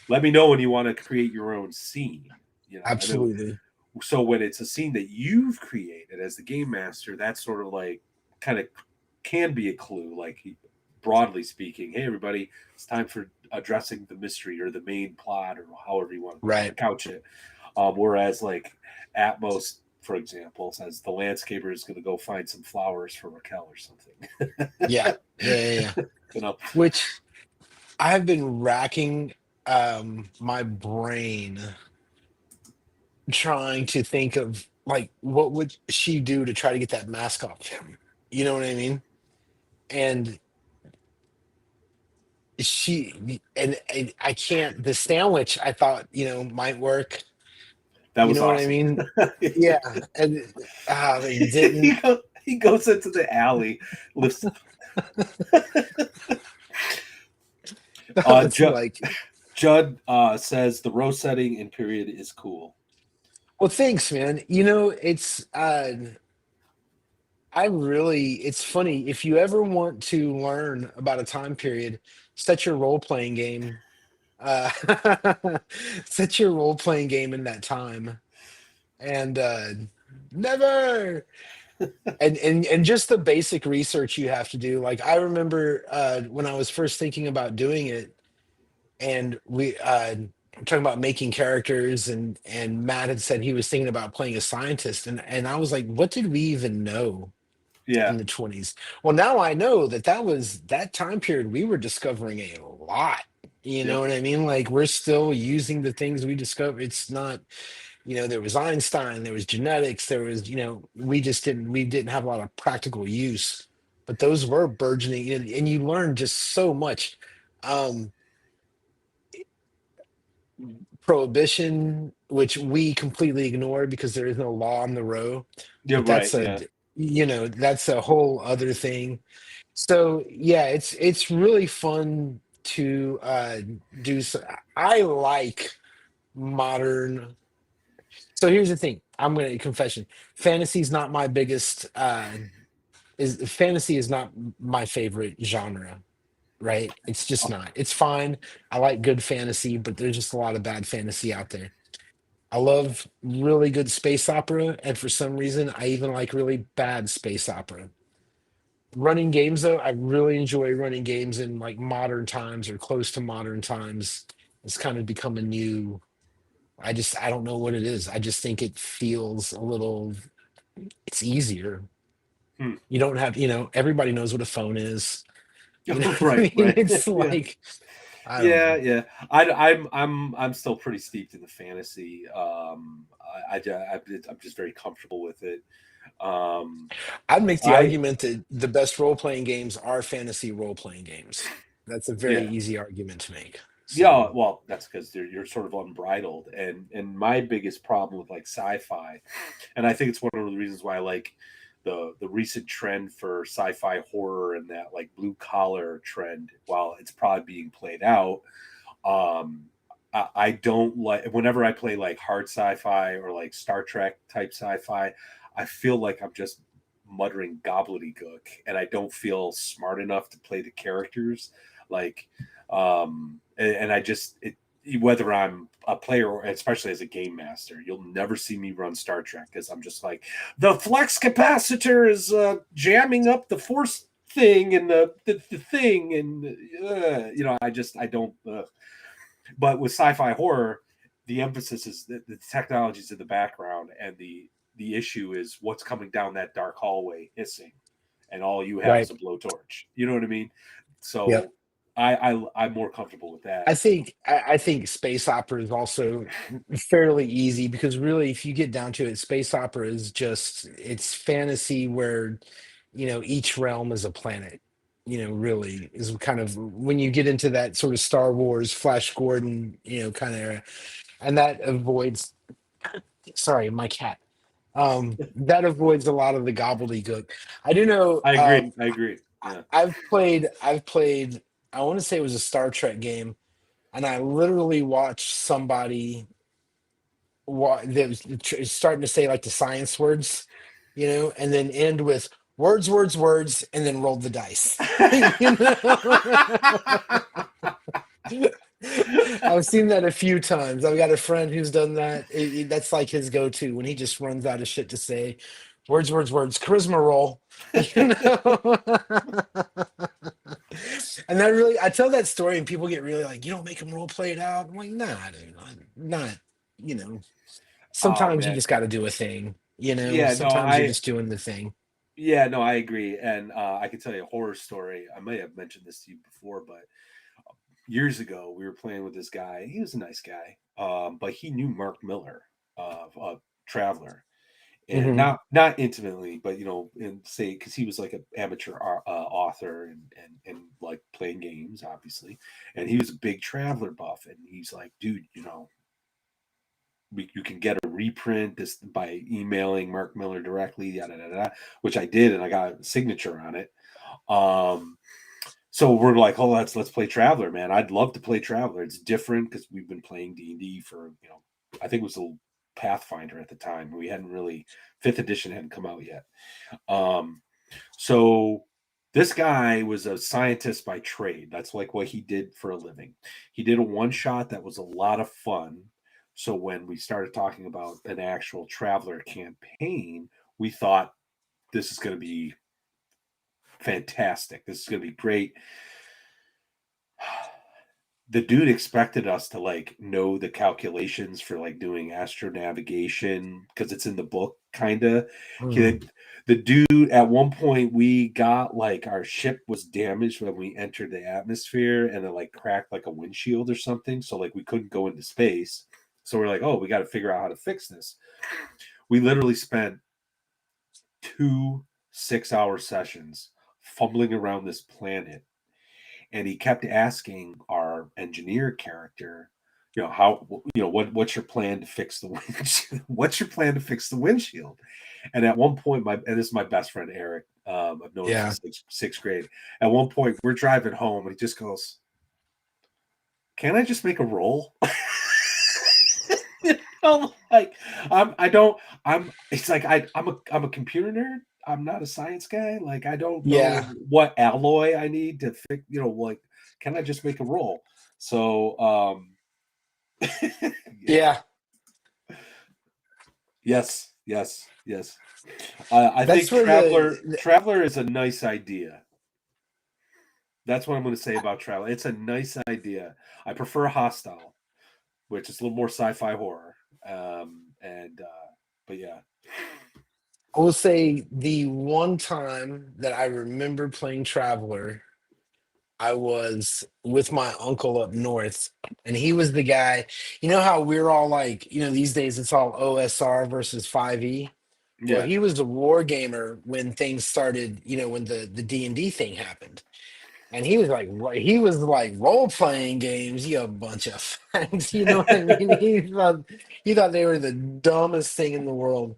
let me know when you want to create your own scene. I know. Absolutely. So when it's a scene that you've created as the game master, that's sort of like kind of can be a clue. Like broadly speaking, hey everybody, it's time for addressing the mystery or the main plot or however you want to Right. couch it. Whereas like Atmos, for example, says the landscaper is going to go find some flowers for Raquel or something. Yeah. Yeah. Yeah. Yeah. you know, Which I've been racking my brain trying to think of like what would she do to try to get that mask off him. You know what I mean? And and I can't the sandwich I thought, might work. that You was know what I awesome. mean? Yeah. And it didn't. He goes into the alley, lifts. That Uh, was Ju- like, Judd says the row setting in period is cool. well, thanks, man. It's it's funny. If you ever want to learn about a time period, set your role playing game. Uh, set your role playing game in that time, and never. And just the basic research you have to do. Like I remember when I was first thinking about doing it, and we talking about making characters, and Matt had said he was thinking about playing a scientist, and I was like, what did we even know Yeah, in the 20s? Well, now I know that was that time period we were discovering a lot. You know yep, what I mean? Like we're still using the things we discovered. It's not, there was Einstein, there was genetics, there was, we didn't have a lot of practical use, but those were burgeoning, and you learn just so much. Um, Prohibition, which we completely ignore because there is no law on the row, you're but right. Yeah, that's a whole other thing. So yeah, it's really fun to do. So I like modern. So here's the thing. I'm going to confession. Fantasy is not my biggest. Is fantasy is not my favorite genre. Right? It's just not. It's fine. I like good fantasy, but there's just a lot of bad fantasy out there. I love really good space opera, and for some reason, I even like really bad space opera. Running games, though, I really enjoy running games in like modern times or close to modern times. It's kind of become a new. I don't know what it is. I just think it feels a little. It's easier. hmm. You don't have, everybody knows what a phone is. You know what I right, mean? right. It's yeah, like I don't yeah, know. yeah. I'm still pretty steeped in the fantasy. I'm just very comfortable with it. Um, I'd make the I argument that the best role playing games are fantasy role playing games. That's a very yeah. easy argument to make. So, Yeah, well, that's because you're sort of unbridled, and my biggest problem with like sci-fi, and I think it's one of the reasons why I like the recent trend for sci-fi horror and that like blue collar trend. While it's probably being played out, um, I don't like whenever I play like hard sci-fi or like Star Trek type sci-fi, I feel like I'm just muttering gobbledygook, and I don't feel smart enough to play the characters. Like and I just whether I'm a player or especially as a game master, you'll never see me run Star Trek because I'm just like the flux capacitor is jamming up the force thing and the thing and I don't but with sci-fi horror the emphasis is the technologies in the background and the issue is what's coming down that dark hallway hissing and all you have is right. a blowtorch, you know what I mean? Yep. So I'm more comfortable with that. I think space opera is also fairly easy because really, if you get down to it, space opera is just it's fantasy where each realm is a planet. Really is kind of when you get into that sort of Star Wars, Flash Gordon, kind of era, and that avoids. Sorry, my cat. That avoids a lot of the gobbledygook. I do know. I agree. I agree. Yeah. I've played. I want to say it was a Star Trek game, and I literally watched somebody that was starting to say like the science words, and then end with words, words, words, and then rolled the dice. you know, I've seen that a few times. I've got a friend who's done that. That's like his go-to when he just runs out of shit to say. Words, words, words. Charisma roll. You know. And that really, I tell that story, and people get really like, "You don't make them role play it out." I'm like, "Nah, I don't. I'm not." You know, Oh sometimes you man. just got to do a thing. Yeah, no, Sometimes you're just doing the thing. yeah, no, I agree. And I can tell you a horror story. I may have mentioned this to you before, but years ago we were playing with this guy. He was a nice guy. But he knew Mark Miller of Traveler. And Hmm. not intimately, but and say because he was like an amateur author and like playing games, obviously, and he was a big Traveler buff, and he's like, dude, you can get a reprint this by emailing Mark Miller directly, yada yada, yada, which I did, and I got a signature on it. Um, so we're like, oh, let's play Traveler, man. I'd love to play Traveler. It's different because we've been playing D&D for I think it was a Pathfinder at the time. We hadn't really fifth edition hadn't come out yet. Um, so this guy was a scientist by trade. That's like what he did for a living. He did a one shot that was a lot of fun. So when we started talking about an actual Traveler campaign, we thought this is going to be fantastic. This is going to be great. The dude expected us to like know the calculations for like doing astronavigation because it's in the book kind of. Mm. He the dude at one point we got like our ship was damaged when we entered the atmosphere and it like cracked like a windshield or something, so like we couldn't go into space. So we're like, oh, we got to figure out how to fix this. We literally spent 2 6-hour sessions fumbling around this planet, and he kept asking our engineer character, how, what's your plan to fix the windshield? What's your plan to fix the windshield? And at one point, and this is my best friend Eric. I've known him Yeah. since sixth grade. At one point, we're driving home, and he just goes, "Can I just make a roll?" Like I don't. It's like I'm a computer nerd. I'm not a science guy. Like I don't know Yeah. what alloy I need to fix. Like can I just make a roll? So yeah, Yeah. yes, yes, yes. I That's think where Traveler is a nice idea. That's what I'm going to say about Traveler. It's a nice idea. I prefer Hostile, which is a little more sci-fi horror. And but yeah. I will say the one time that I remember playing Traveler, I was with my uncle up north, and he was the guy. You know how we're all like, these days it's all OSR versus 5e. Well, Yeah. he was a war gamer when things started, when the D&D thing happened. And he was like role playing games, you bunch of fags, you know what I mean? He thought they were the dumbest thing in the world.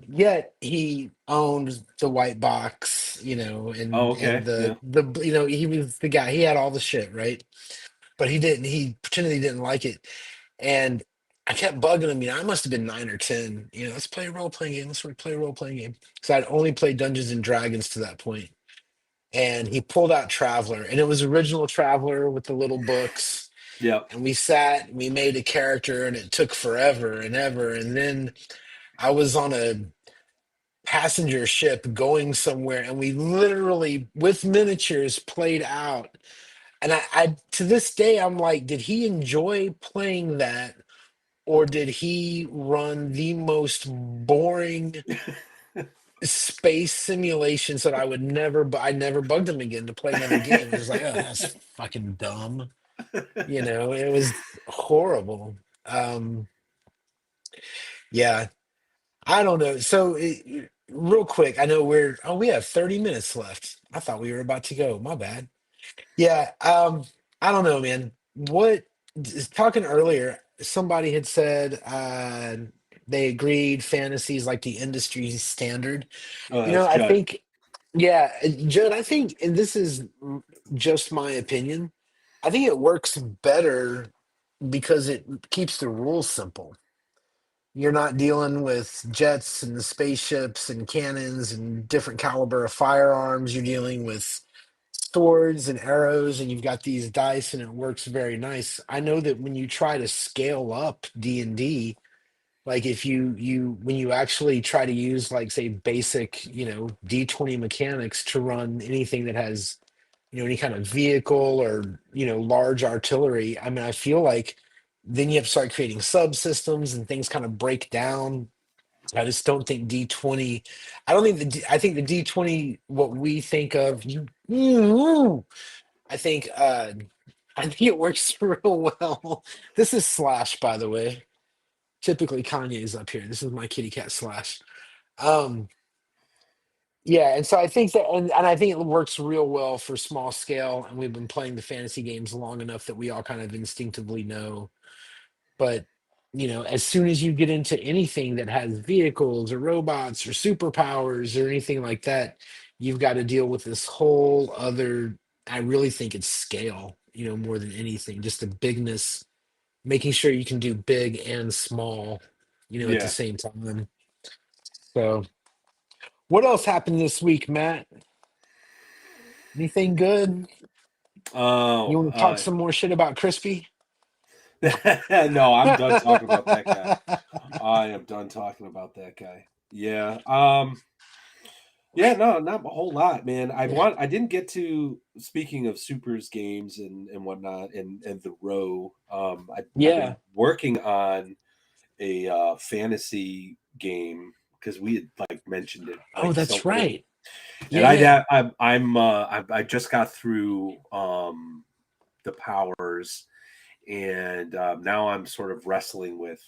Yet he owned the white box, Oh, and okay. Yeah. he was the guy. He had all the shit, right? But he didn't. He pretended he didn't like it, and I kept bugging him. I must have been 9 or 10. Let's play a role playing game. Let's play a role playing game. Because I'd only played Dungeons and Dragons to that point. And he pulled out Traveler, and it was original Traveler with the little books. Yeah. And we sat, and we made a character, and it took forever and ever. And then I was on a passenger ship going somewhere, and we literally, with miniatures, played out. And I to this day, I'm like, did he enjoy playing that, or did he run the most boring space simulations that I would never, but I never bugged them again to play another game. It was like, oh, that's fucking dumb. It was horrible. Um, yeah, I don't know. So, real quick, I know we have 30 minutes left. I thought we were about to go. My bad. Yeah, I don't know, man. Talking earlier, somebody had said they agreed fantasy's like the industry standard. Oh, that's I Judd. think, yeah, Judd, I think, and this is just my opinion, I think it works better because it keeps the rules simple. You're not dealing with jets and spaceships and cannons and different caliber of firearms. You're dealing with swords and arrows, and you've got these dice, and it works very nice. I know that when you try to scale up D&D, like if you when you actually try to use like say basic D20 mechanics to run anything that has any kind of vehicle or large artillery, I mean, I feel like then you have to start creating subsystems and things kind of break down. I just don't think D20. I don't think I think the D20, what we think of I think I think it works real well. This is Slash, by the way. Typically Kanye's up here. This is my kitty cat Slash. Um, yeah, and so I think that, and I think it works real well for small scale. And we've been playing the fantasy games long enough that we all kind of instinctively know. But as soon as you get into anything that has vehicles or robots or superpowers or anything like that, you've got to deal with this whole other. I really think it's scale, more than anything, just the bigness, making sure you can do big and small, at the Yeah. same time. So, what else happened this week, Matt? Anything good? You Oh, want to talk some more shit about Crispy? no, I'm done talking about that guy. I am done talking about that guy. Yeah. Yeah, no, not a whole lot, man. I didn't get to, speaking of supers games and whatnot, and the row. I've been Yeah. working on a fantasy game because we had like mentioned it Oh, like so that's early. right. And Yeah, yeah. I just got through the powers, and now I'm sort of wrestling with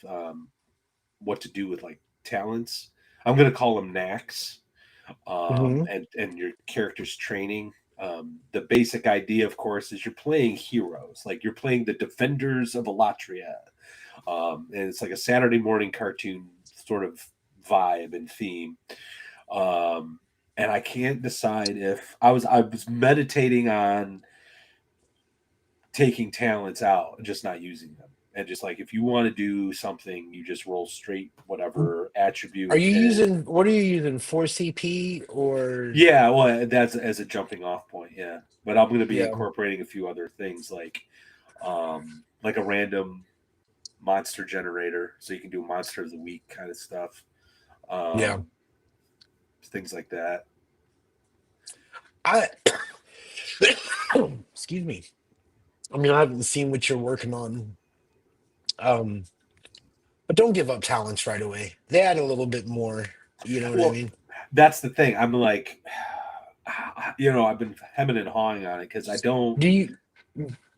what to do with like talents. I'm gonna call them knacks, Hmm. and your character's training. The basic idea, of course, is you're playing heroes, like you're playing the defenders of Elatria, and it's like a Saturday morning cartoon sort of vibe and theme. Um, and I can't decide if I was meditating on taking talents out and just not using them. And just like if you want to do something, you just roll straight whatever Are attribute. you And using, what are you using, 4 CP or? yeah, well, that's as a jumping off point. Yeah, but I'm going to be Yeah, incorporating a few other things like a random monster generator, so you can do monster of the week kind of stuff, yeah. um, things like that. I, excuse me. I mean, I haven't seen what you're working on. Um, but don't give up talents right away. They add a little bit more. You know what I Well, mean? that's the thing. I'm like, I've been hemming and hawing on it because I don't. Do you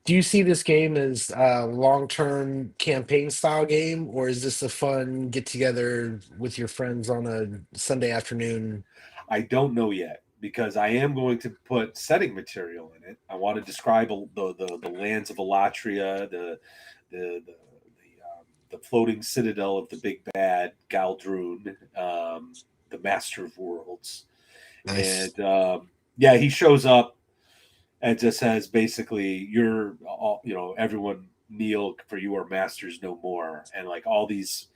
do you see this game as a long-term campaign style game, or is this a fun get together with your friends on a Sunday afternoon? I don't know yet because I am going to put setting material in it. I want to describe the lands of Elatria, the floating citadel of the big bad Galdrun, the master of worlds, Nice. and yeah, he shows up and just says basically, "You're all, everyone kneel for you are masters no more," and like all these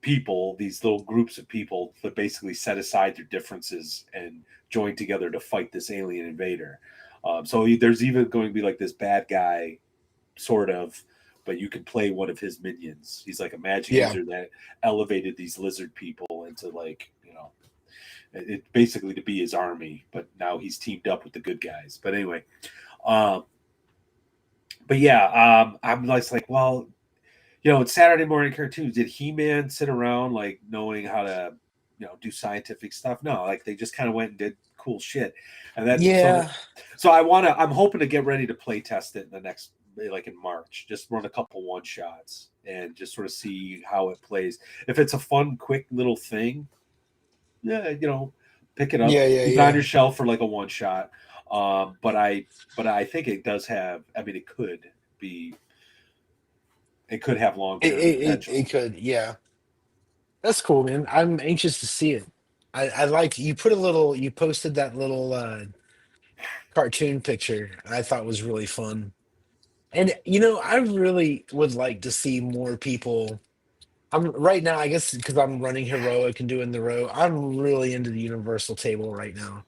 people, these little groups of people that basically set aside their differences and join together to fight this alien invader. There's even going to be like this bad guy, sort of, but you can play one of his minions. He's like a magic Yeah. user that elevated these lizard people into like, it basically to be his army, but now he's teamed up with the good guys. But anyway, um, but yeah, I'm like, well, it's Saturday morning cartoons. Did He Man sit around like knowing how to, do scientific stuff. No, like they just kind of went and did cool shit, and that Yeah. so I'm hoping to get ready to play test it in the next, like in March. Just run a couple one shots and just sort of see how it plays. If it's a fun, quick little thing, yeah, pick it up, Yeah, yeah, keep it on yeah. your shelf for like a one shot. But I think it does have. I mean, be. It could have long It, term it, it, potential. it could, yeah. That's cool, man. I'm anxious to see it. I like you posted that little cartoon picture I thought was really fun. And I really would like to see more people. I'm right now, I guess because I'm running heroic and doing the row, I'm really into the universal table right now.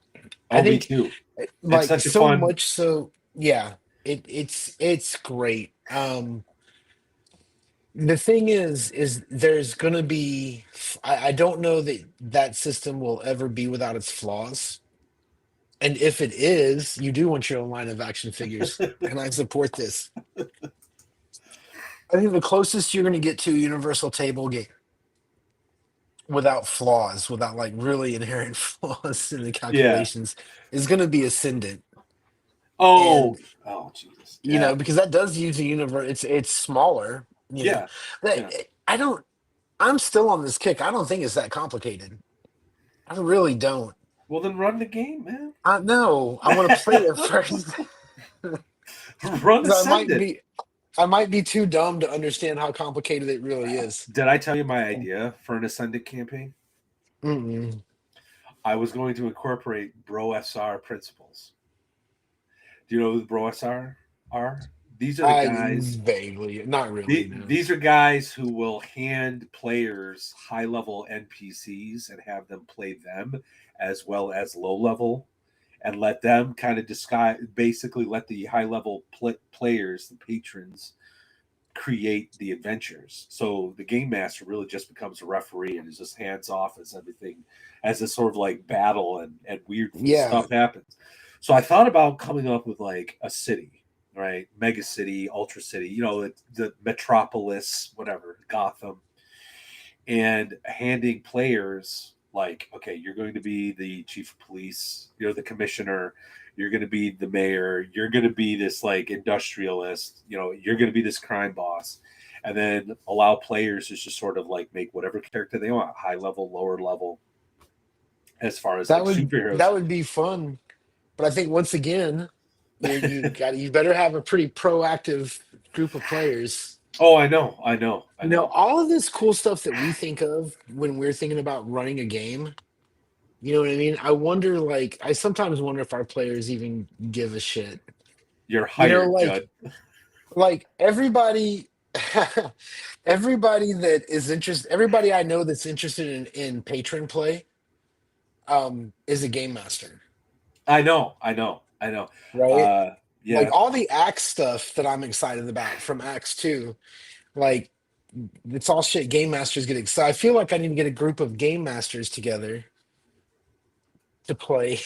I Oh, me think too. It's like such a so fun. much so, yeah, it's great. The thing is there's gonna be I don't know that that system will ever be without its flaws. And if it is, you do want your own line of action figures, and I support this. I think the closest you're gonna get to a universal table game without flaws, without like really inherent flaws in the Yeah. calculations, is gonna be Ascendant. Oh. And Oh, Jesus. Yeah. because that does use a universe. It's smaller. Yeah. But Yeah. I don't. I'm still on this kick. I don't think it's that complicated. I really don't. Well, then run the game, man. I know. I want to play it first Run because Ascendant. I might be too dumb to understand how complicated it really is. Did I tell you my idea for an Ascendant campaign? Mm-mm. I was going to incorporate Bro SR principles. Do you know who the Bro SR are? These are the I guys. vaguely, not really, no. These are guys who will hand players high level NPCs and have them play them as well as low level, and let them kind of disguise, basically let the high level players, the patrons, create the adventures. So the game master really just becomes a referee and is just hands off as everything, as this sort of like battle and weird Yeah, stuff happens. So I thought about coming up with like a city, right? Mega city, ultra city, the metropolis, whatever, Gotham, and handing players like, okay, you're going to be the chief of police, you're the commissioner, you're going to be the mayor, you're going to be this like industrialist, you're going to be this crime boss, and then allow players to just sort of like make whatever character they want, high level, lower level, as far as like superheroes. that would be fun. But I think once again, you better have a pretty proactive group of players. Oh, I know, I know, I know. All of this cool stuff that we think of when we're thinking about running a game. You know what I mean? I sometimes wonder if our players even give a shit. You're You know, hired, like Judd. like everybody, everybody that is interested, everybody I know that's interested in patron play, is a game master, I know, I know, I know. right? uh Like yeah. all the Axe stuff that I'm excited about from Axe 2, like it's all shit game masters get excited. I feel like I need to get a group of game masters together to play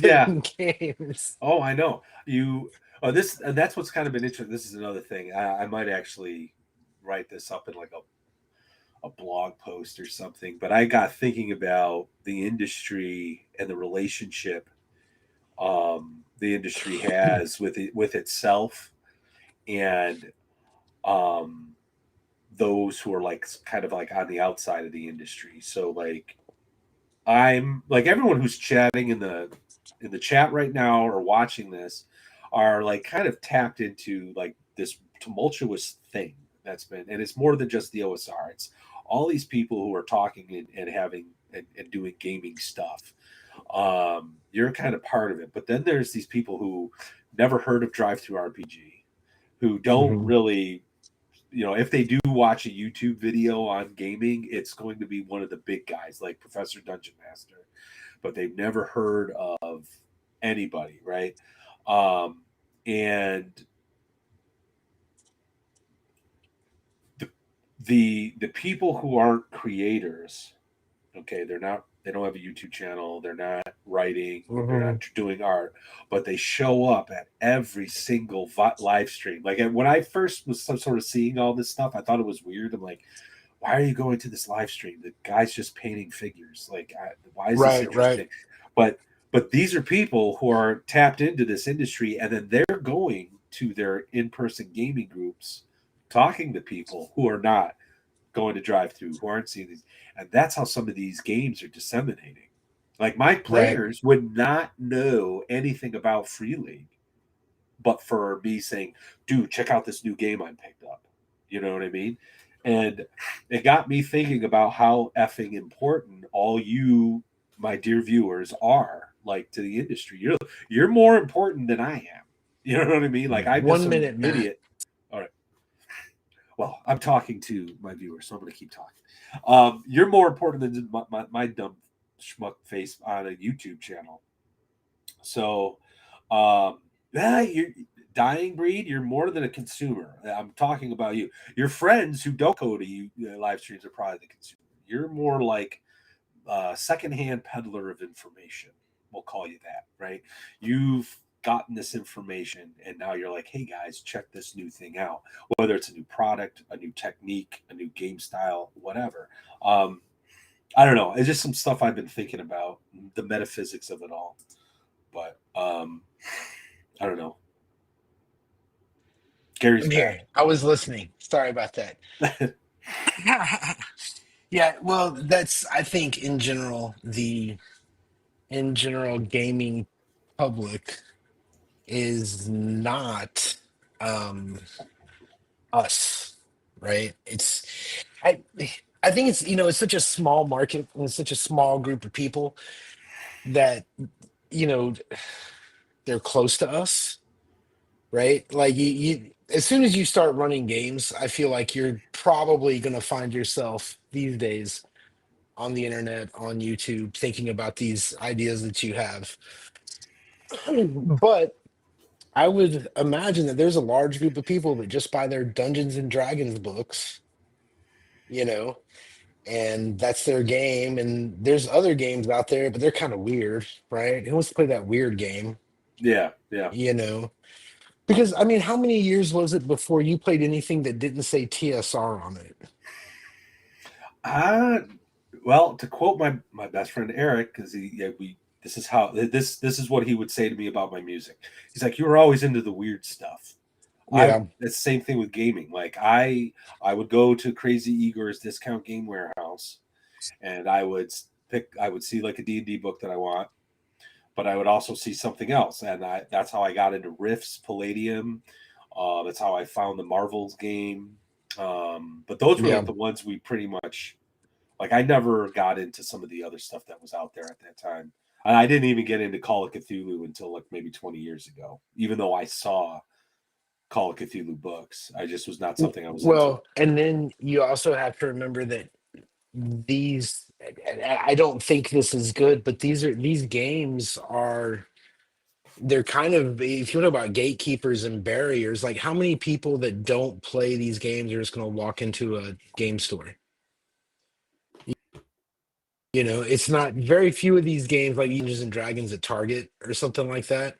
Yeah. certain games. Oh, I know. This, and that's what's kind of been interesting. This is another thing. I might actually write this up in like a blog post or something. But I got thinking about the industry and the relationship the industry has with itself, and um, those who are like kind of like on the outside of the industry. So like I'm like everyone who's chatting in the chat right now or watching this are like kind of tapped into like this tumultuous thing that's been, and it's more than just the OSR. It's all these people who are talking and having and doing gaming stuff. You're kind of part of it, but then there's these people who never heard of Drive Through RPG, who don't Mhm. really, if they do watch a YouTube video on gaming, it's going to be one of the big guys like Professor Dungeon Master, but they've never heard of anybody, right? And the, the people who aren't creators, okay, they don't have a YouTube channel, they're not writing, they're not Mhm. doing art, but they show up at every single live stream. Like when I first was sort of seeing all this stuff, I thought it was weird. I'm like, why are you going to this live stream? The guy's just painting figures. Like, why is this Right, right, interesting? But these are people who are tapped into this industry, and then they're going to their in-person gaming groups, talking to people who are not going to drive through, who aren't seeing these, and that's how some of these games are disseminating. Like my right. players would not know anything about Free League, but for me saying, "Dude, check out this new game I picked up." You know what I mean? And it got me thinking about how effing important all you, my dear viewers, are like to the industry. You're more important than I am. You know what I mean? Like I'm just One some minute, Matt. idiot. All right. Well, I'm talking to my viewers, so I'm going to keep talking. You're more important than my dumb schmuck face on a YouTube channel. So, yeah, you're dying breed. You're more than a consumer. I'm talking about you. Your friends who don't go to you live streams are probably the consumer. You're more like secondhand peddler of information. We'll call you that, right? You've gotten this information, and now you're like, hey guys, check this new thing out. Whether it's a new product, a new technique, a new game style, whatever. I don't know. It's just some stuff I've been thinking about, the metaphysics of it all. But I don't know. Gary's I'm here. back. I was listening. Sorry about that. Yeah, well, that's I think in general gaming public is not um us, right? I I think it's it's such a small market and it's such a small group of people that you know they're close to us, right? Like you as soon as you start running games, I feel like you're probably going to find yourself these days on the internet, on YouTube, thinking about these ideas that you have. But I would imagine that there's a large group of people that just buy their Dungeons and Dragons books, you know, and that's their game. And there's other games out there, but they're kind of weird, right? Who wants to play that weird game, Yeah, yeah. you know? Because I mean, how many years was it before you played anything that didn't say TSR on it? Uh, well, to quote my best friend Eric, because he yeah, we this is how this is what he would say to me about my music. He's like, you were always into the weird stuff. I Yeah, It's the same thing with gaming. Like I would go to Crazy Igor's Discount Game Warehouse, and I would see like a D&D book that I want, but I would also see something else, and that's how I got into Rifts Palladium. That's how I found the Marvels game. But those were like yeah. the ones we pretty much like. I never got into some of the other stuff that was out there at that time. And I didn't even get into Call of Cthulhu until like maybe 20 years ago, even though I saw Call of Cthulhu books. I just was not something I was into. Well, and then you also have to remember that these I don't think this is good, but these games are they're kind of if you know about gatekeepers and barriers, like how many people that don't play these games are just going to walk into a game store? It's not very few of these games like Dungeons and Dragons at Target or something like that.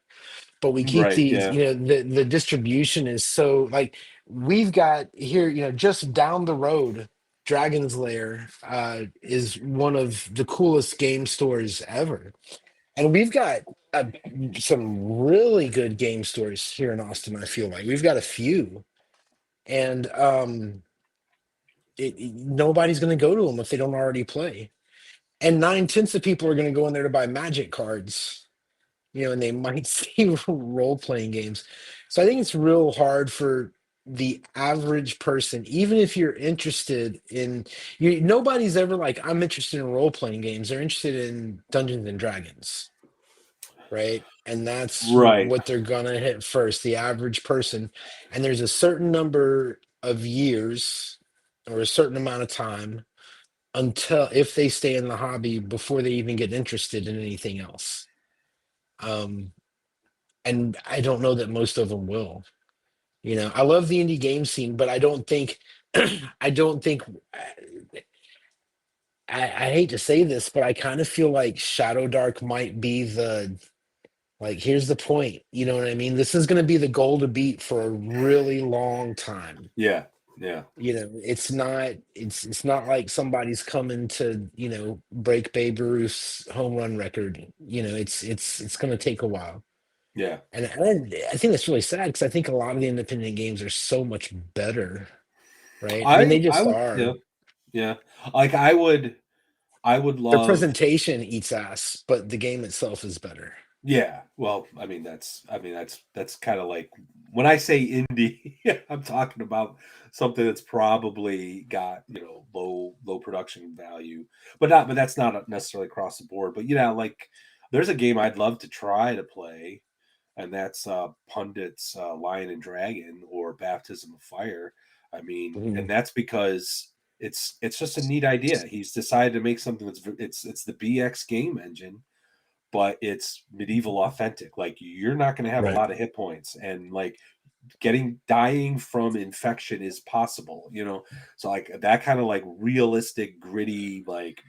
But we keep Right. these, Yeah. the distribution is so like we've got here, just down the road, Dragon's Lair is one of the coolest game stores ever. And we've got uh, some really good game stores here in Austin, I feel like. We've got a few. And nobody's going to go to them if they don't already play. And nine-tenths of people are going to go in there to buy magic cards, and they might see role-playing games. So I think it's real hard for the average person, even if you're interested in nobody's ever like, I'm interested in role-playing games. They're interested in Dungeons and Dragons, right? And that's Right. what they're gonna hit first, the average person. And there's a certain number of years or a certain amount of time until if they stay in the hobby before they even get interested in anything else. Um, and I don't know that most of them will. I love the indie game scene, but I don't think, I don't think, I hate to say this, but I kind of feel like Shadow Dark might be like, here's the point. You know what I mean? This is going to be the goal to beat for a really long time. Yeah. Yeah. It's not like somebody's coming to, break Babe Ruth's home run record. It's going to take a while. Yeah. And I think that's really sad because I think a lot of the independent games are so much better, right? I mean, they I just would, are. yeah, yeah. Like I would Their love. presentation eats ass, but the game itself is better. Yeah, well, I mean that's kind of like when I say indie, I'm talking about something that's probably got, low production value, but that's not necessarily across the board. But like there's a game I'd love to try to play, and that's Pundit's Lion and Dragon or Baptism of Fire. I mean, and Mhm. that's because it's just a neat idea. He's decided to make something it's the BX game engine, but it's medieval authentic. Like you're not going to have a Right. lot of hit points, and like dying from infection is possible. So like that kind of like realistic, gritty, like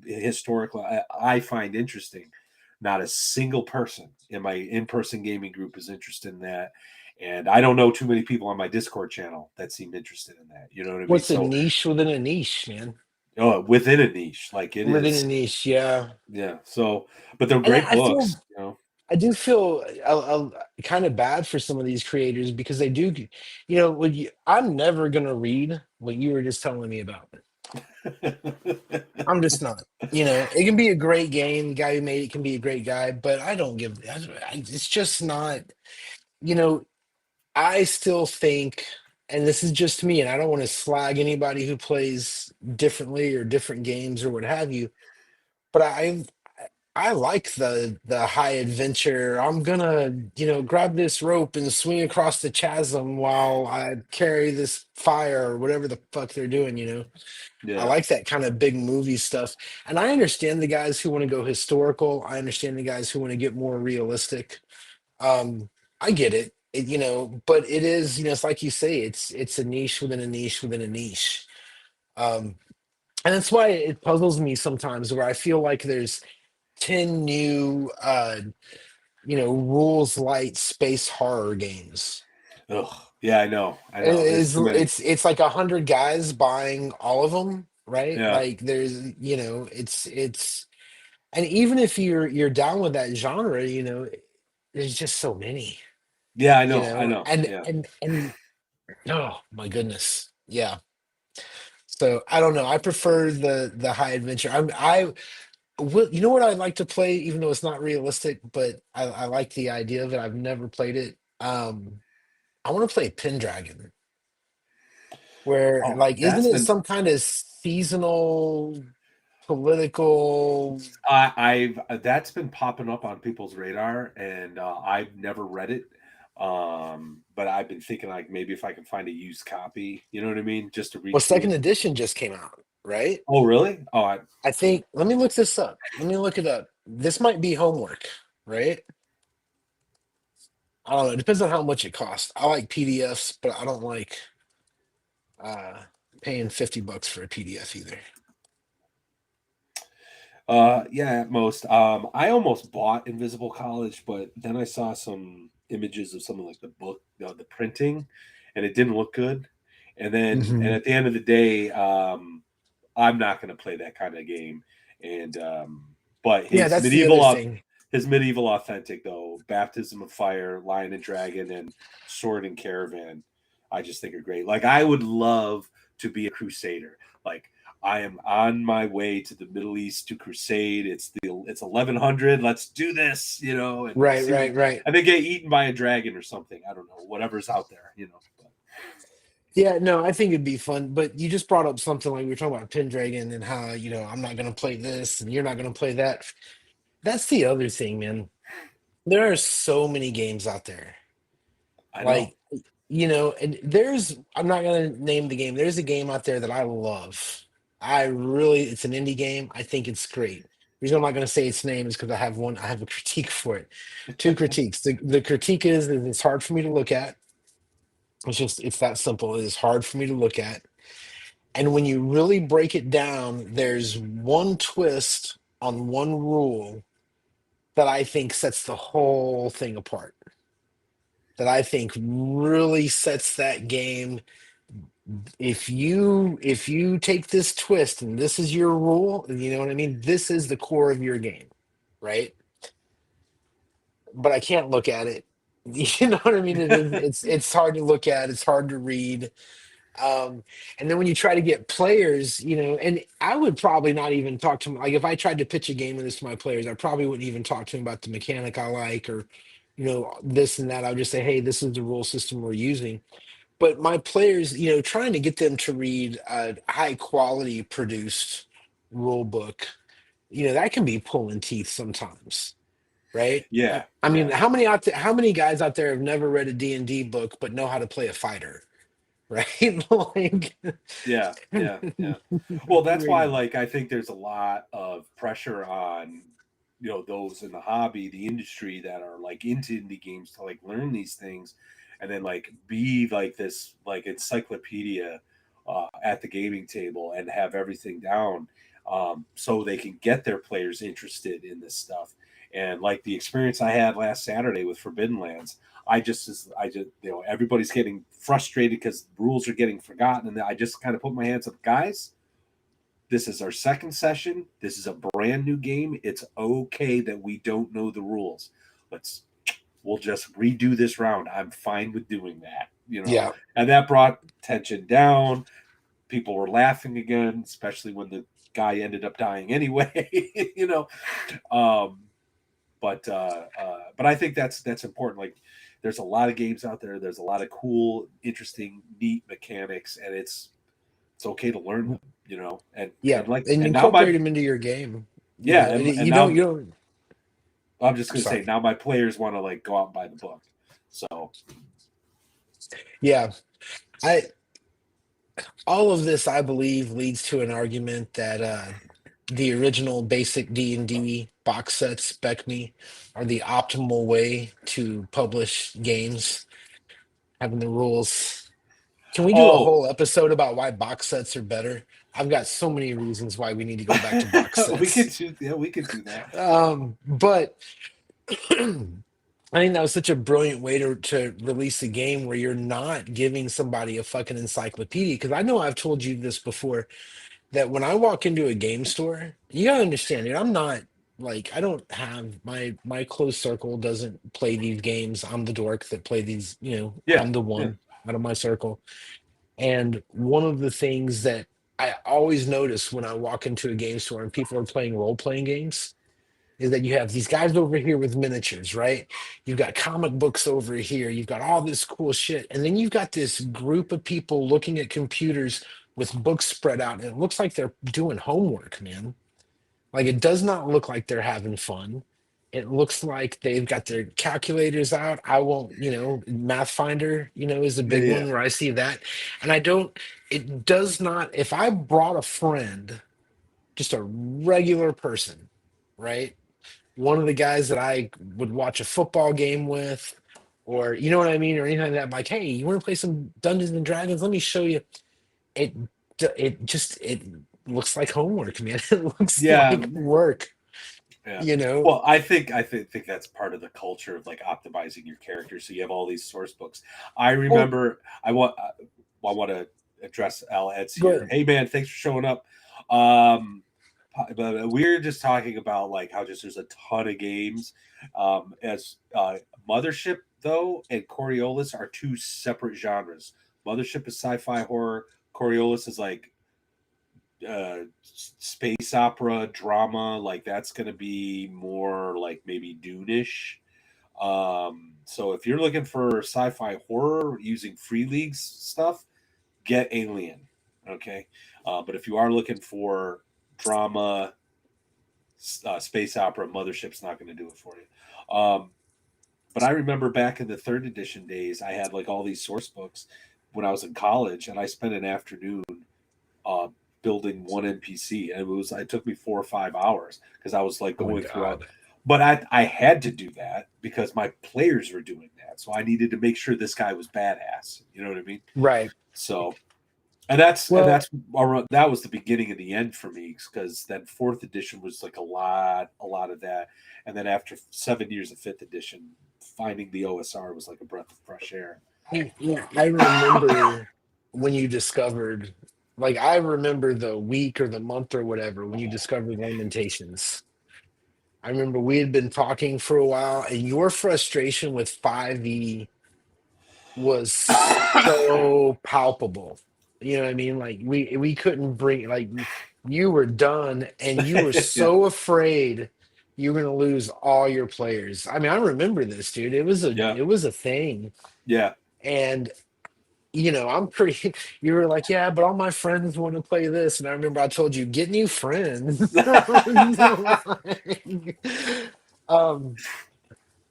historical. I find interesting. Not a single person in my in-person gaming group is interested in that. And I don't know too many people on my Discord channel that seem interested in that. You know what I mean? What's a So, niche within a niche, man? within a niche, like it Within a is, niche, yeah. yeah. So, but they're And great I feel books. I do feel kind of bad for some of these creators because they do, I'm never gonna read what you were just telling me about. I'm just not. It can be a great game. The guy who made it can be a great guy, but I don't give. It's just not. You know, I still think, and this is just me, and I don't want to slag anybody who plays differently or different games or what have you. But I like the high adventure. I'm gonna, grab this rope and swing across the chasm while I carry this fire or whatever the fuck they're doing. I Yeah. like that kind of big movie stuff. And I understand the guys who want to go historical. I understand the guys who want to get more realistic. I get it. But it is, it's like you say, it's a niche within a niche within a niche. Um, and that's why it puzzles me sometimes where I feel like there's 10 new rules light space horror games. Ugh. Yeah, I know. I And know. There's It's too many. it's like 100 guys buying all of them, right? Yeah. Like there's it's and even if you're down with that genre, there's just so many, Yeah, I know. I know. and Yeah. oh my goodness, yeah. So I don't know. I prefer the high adventure. I will. You know what I'd like to play, even though it's not realistic, but I like the idea of it. I've never played it. I want to play Pendragon, where Oh, like isn't that's it been some kind of seasonal political? I've that's been popping up on people's radar, and I've never read it. But I've been thinking like maybe if I can find a used copy, you know what I mean, just to Well, read through second it. edition just came out, right? Oh, really? Oh, I think. Let me look this up. Let me look it up. This might be homework, right? I don't know. It depends on how much it costs. I like PDFs, but I don't like uh paying $50 for a PDF either. yeah, at most. I almost bought Invisible College, but then I saw some images of something like the book, the printing, and it didn't look good. And Hmm. at the end of the day, I'm not going to play that kind of game. And but Yeah, that's the other thing. his medieval authentic though, Baptism of Fire, Lion and Dragon, and Sword and Caravan, I just think are great. Like I would love to be a crusader. Like I am on my way to the Middle East to crusade. It's 1100. Let's do this, and Right, see what right, right. and then get eaten by a dragon or something. I don't know, whatever's out there. But, Yeah, no, I think it'd be fun. But you just brought up something like we were talking about Pendragon and how, I'm not gonna play this and you're not gonna play that. That's the other thing, man. There are so many games out there. I know. Like, and I'm not gonna name the game. There's a game out there that I love. It's an indie game. I think it's great. The reason I'm not gonna say its name is because I have a critique for it. Two critiques. The critique is that it's hard for me to look at. It's that simple. It is hard for me to look at. And when you really break it down, there's one twist on one rule that I think sets the whole thing apart. That I think really sets that game. if you take this twist and this is your rule, you know what I mean? This is the core of your game, right? But I can't look at it. You know what I mean? It's hard to look at, it's hard to read. And then when you try to get players, and I would probably not even talk to them. Like if I tried to pitch a game of this to my players, I probably wouldn't even talk to them about the mechanic I like or, this and that. I would just say, hey, this is the rule system we're using. But my players, trying to get them to read a high quality produced rule book, that can be pulling teeth sometimes, right? Yeah, I mean, yeah, how many guys out there have never read a D&D book but know how to play a fighter, right? Like, yeah, yeah, yeah. Well, that's why, reading. like, I think there's a lot of pressure on, those in the hobby, the industry that are like into indie games to like learn these things, and then like be like this like encyclopedia at the gaming table and have everything down, so they can get their players interested in this stuff. And like the experience I had last Saturday with Forbidden Lands, I just everybody's getting frustrated because rules are getting forgotten, and I just kind of put my hands up, guys. This is our second session. This is a brand new game. It's okay that we don't know the rules. We'll just redo this round. I'm fine with doing that. Yeah. And that brought tension down. People were laughing again, especially when the guy ended up dying anyway. you know, um, but I think that's important. Like, there's a lot of games out there. There's a lot of cool, interesting, neat mechanics, and it's okay to learn them. And Yeah. and like And and now incorporate my them into your game. yeah, And and you don't, now you don't, I'm just gonna say sorry. now my players want to like go out and buy the book. So Yeah. I All of this, I believe, leads to an argument that the original basic D&D box sets, Spec Me, are the optimal way to publish games, having the rules. Can we do a oh, whole episode about why box sets are better? I've got so many reasons why we need to go back to box we could sets. do yeah we could do that. But I think that was such a brilliant way to release a game where you're not giving somebody a fucking encyclopedia. Because I know I've told you this before that when I walk into a game store, you gotta understand, dude, I'm not like I don't have my close circle doesn't play these games. I'm the dork that play these, Yeah, I'm the yeah, one out of my circle. And one of the things that I always notice when I walk into a game store and people are playing role-playing games is that you have these guys over here with miniatures, right? You've got comic books over here, you've got all this cool shit, and then you've got this group of people looking at computers with books spread out, and it looks like they're doing homework, man. Like it does not look like they're having fun. It looks like they've got their calculators out. I won't, Math Finder, is a yeah, big yeah, one where I see that. And it does not, if I brought a friend, just a regular person, right? One of the guys that I would watch a football game with, or you know what I mean, or anything like that. I'm like, hey, you want to play some Dungeons and Dragons? Let me show you. It it looks like homework, man. It looks yeah. like work, Yeah. you know. Well, I think that's part of the culture of like optimizing your character. So you have all these source books. I Well, remember I want to address Al Eds go here. ahead. Hey man, thanks for showing up. Um, but we're just talking about like how just there's a ton of games. As Mothership though and Coriolis are two separate genres. Mothership is sci-fi horror. Coriolis is like space opera drama, like that's going to be more like maybe Dune-ish. So if you're looking for sci-fi horror using Free League's stuff, get Alien. Okay. But if you are looking for drama, space opera, Mothership's not going to do it for you. But I remember back in the third edition days, I had like all these source books when I was in college, and I spent an afternoon uh, building one NPC, and it took me 4 or 5 hours because I was like Oh my going throughout. god. But I had to do that because my players were doing that, so I needed to make sure this guy was badass. You know what I mean? Right. So and that's Well, that was the beginning of the end for me because then fourth edition was like a lot of that, and then after 7 years of fifth edition, finding the OSR was like a breath of fresh air. yeah, I remember. when you discovered, like, I remember the week or the month or whatever when you discovered Lamentations. I remember we had been talking for a while, and your frustration with 5e was so palpable. You know what I mean? Like we couldn't bring, like, you were done and you were Yeah, so afraid you were gonna lose all your players. I mean, I remember this, dude. yeah, It was a thing. yeah. And I'm pretty you were like, yeah, but all my friends want to play this. And I remember I told you, get new friends. um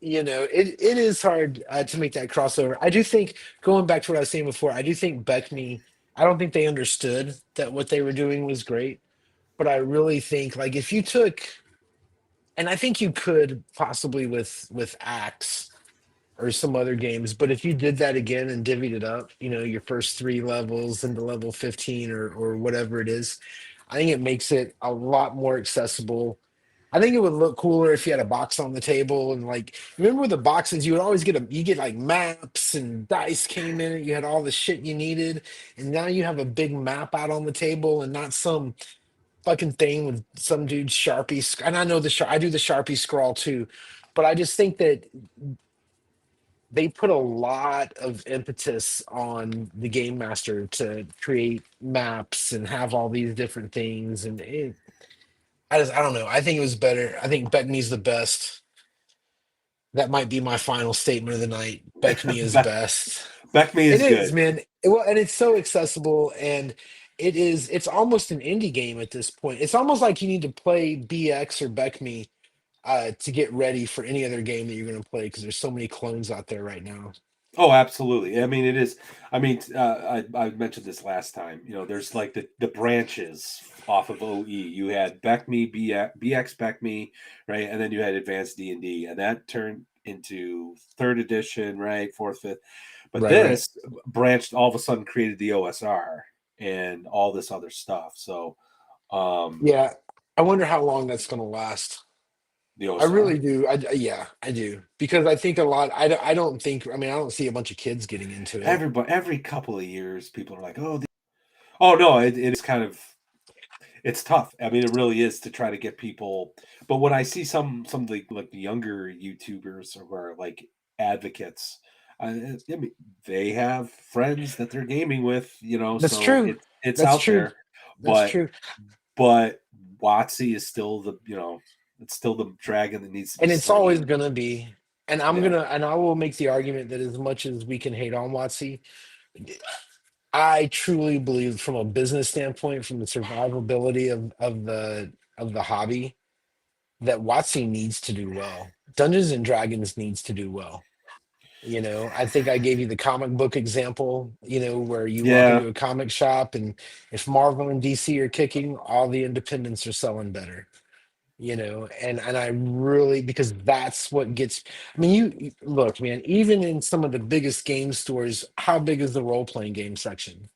it is hard to make that crossover. I do think, going back to what I was saying before, I do think Beckme, I don't think they understood that what they were doing was great, but I really think, like, if you took, and I think you could possibly with Axe or some other games, but if you did that again and divvied it up, your first three levels into level 15 or whatever it is, I think it makes it a lot more accessible. I think it would look cooler if you had a box on the table, and, like, remember with the boxes, you would always you get like maps and dice came in it. You had all the shit you needed, and now you have a big map out on the table and not some fucking thing with some dude Sharpie. And I know I do the Sharpie scrawl too, but I just think that they put a lot of impetus on the game master to create maps and have all these different things, and I don't know. I think it was better. I think Beck Me's the best. That might be my final statement of the night. Beck Me is Beck, best. Beck me It is is, good. man. Well, and it's so accessible, and it's almost an indie game at this point. It's almost like you need to play BX or Beck Me to get ready for any other game that you're going to play, because there's so many clones out there right now. Oh, absolutely. I mean, it is. I mean, I mentioned this last time. There's like the branches off of OE. You had Beck Me, BX Beck Me, right, and then you had Advanced D&D, and that turned into third edition, right, fourth, fifth. But Right, right. this branched all of a sudden created the OSR and all this other stuff. So, um, Yeah. I wonder how long that's going to last. the I OSR. really do. Yeah, I do. Because I think a lot, I don't think, I mean, I don't see a bunch of kids getting into it. Everybody, every couple of years, people are like, "Oh, oh no, it is kind of it's tough. I mean, it really is to try to get people. But when I see some of the younger YouTubers who are like advocates, I mean, they have friends that they're gaming with, That's so true. it's That's out true. there. That's But true. but WotC is still it's still the dragon that needs to be And it's always slain. gonna be. And Yeah. I will make the argument that as much as we can hate on WotC, I truly believe, from a business standpoint, from the survivability of the hobby, that WotC needs to do well. Dungeons and Dragons needs to do well. I think I gave you the comic book example, where you walk Yeah. into a comic shop, and if Marvel and DC are kicking, all the independents are selling better. And I really, because that's what gets, I mean, look, man, even in some of the biggest game stores, how big is the role-playing game section?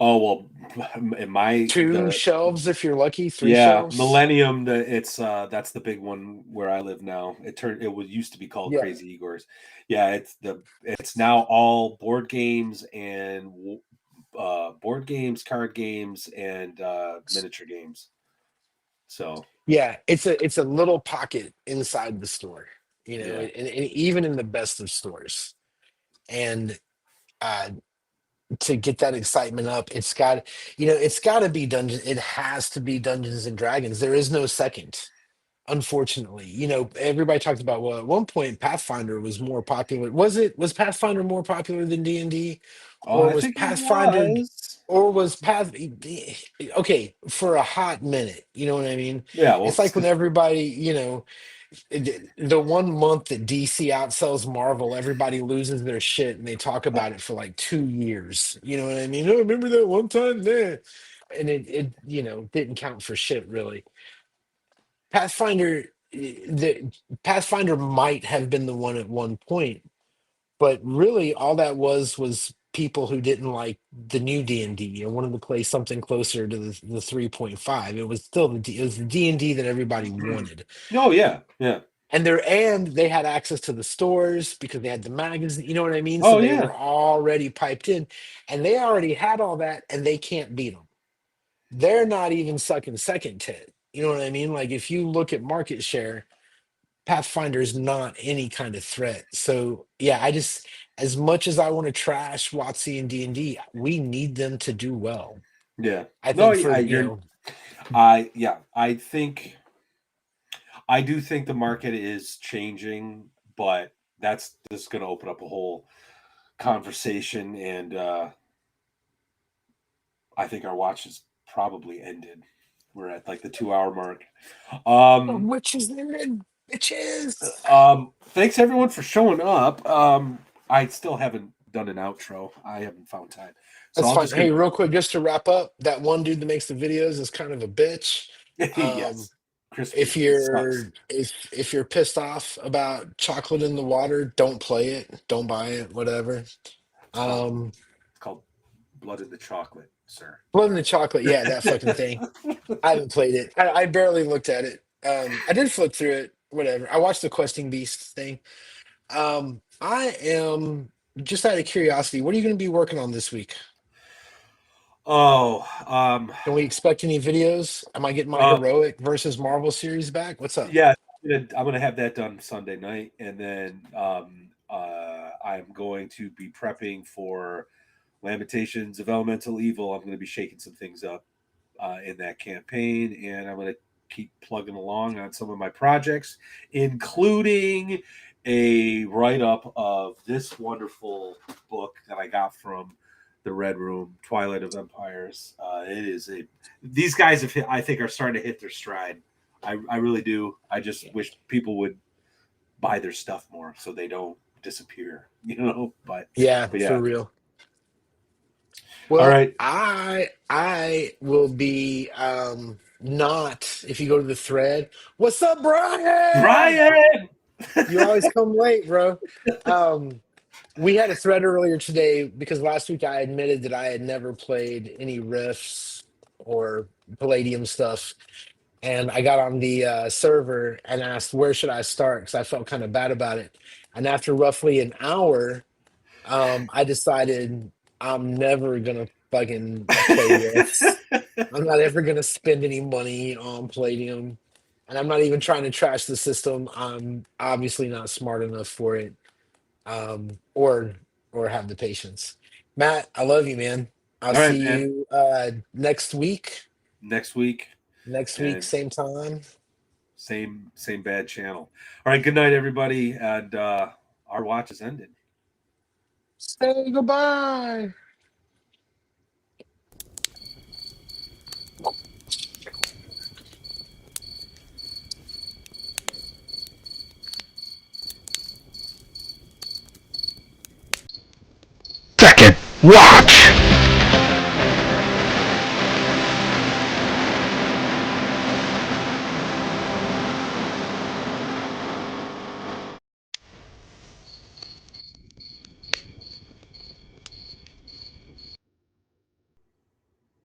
Oh well, in my Two the shelves if you're lucky, three Yeah, shelves. Millennium. It's that's the big one where I live now. It was used to be called Yeah. Crazy Igor's. Yeah, it's now all board games and board games, card games, and miniature games. So Yeah, it's a little pocket inside the store, yeah. and even in the best of stores. And uh to get that excitement up, it's got to be Dungeons. It has to be Dungeons and Dragons. There is no second. Unfortunately, everybody talked about, well, at one point Pathfinder was more popular. Was Pathfinder more popular than D&D, Oh, or I was think it Pathfinder, was. or was Path okay for a hot minute? You know what I mean? Yeah, well, It's like when everybody, the one month that DC outsells Marvel, everybody loses their shit and they talk about it for like 2 years. You know what I mean? Oh, remember that one time there? And it didn't count for shit, really. Pathfinder, the Pathfinder might have been the one at one point, but really all that was people who didn't like the new D&D and wanted to play something closer to the 3.5. It was still it was the D&D that everybody wanted. oh yeah, yeah. and they had access to the stores because they had the magazine, you know what I mean? So Oh they yeah, were already piped in, and they already had all that, and they can't beat them. They're not even sucking second to it. You know what I mean? Like if you look at market share, Pathfinder's not any kind of threat. So yeah, I just, as much as I want to trash WotC and D&D, we need them to do well. yeah. I No, think for, you're. I think I do think the market is changing, but that's just going to open up a whole conversation, and I think our watch is probably ended. We're at like the 2 hour mark. Um, which is the bitches. Thanks everyone for showing up. I still haven't done an outro. I haven't found time, so That's I'm fine. just gonna. Hey, real quick, just to wrap up, that one dude that makes the videos is kind of a bitch. Um, Yes, crispy sucks. if you're pissed off about chocolate in the water, don't play it, don't buy it, whatever. It's called Um, it's called blood in the chocolate, sir. Blood in the chocolate, yeah, that fucking thing. I haven't played it. I barely looked at it. I did flip through it, whatever. I watched the Questing Beast thing. I am just out of curiosity, what are you going to be working on this week? Oh, Can we expect any videos? Am I getting my uh, heroic versus Marvel series back? What's up? yeah, I'm gonna have that done Sunday night, and then I'm going to be prepping for Lamentations of Elemental Evil. I'm going to be shaking some things up in that campaign, and I'm going to keep plugging along on some of my projects, including a write up of this wonderful book that I got from the Red Room, Twilight of Empires. It is a these guys have hit, I think are starting to hit their stride. I really do. I just wish people would buy their stuff more so they don't disappear, But Yeah, but for yeah. real. All Well, right, I will be not if you go to the thread. What's up, Brian? Brian. You always come late, bro. Um, we had a thread earlier today because last week I admitted that I had never played any riffs or Palladium stuff. And I got on the server and asked, where should I start? Because I felt kind of bad about it. And after roughly an hour, I decided I'm never going to fucking play riffs. I'm not ever going to spend any money on Palladium. And I'm not even trying to trash the system. I'm obviously not smart enough for it, or have the patience. Matt, I love you, man. I'll All right, see man. you next week. Next week Next week, and same time. same bad channel. All right, good night, everybody, and our watch is ended. Say goodbye. Second watch.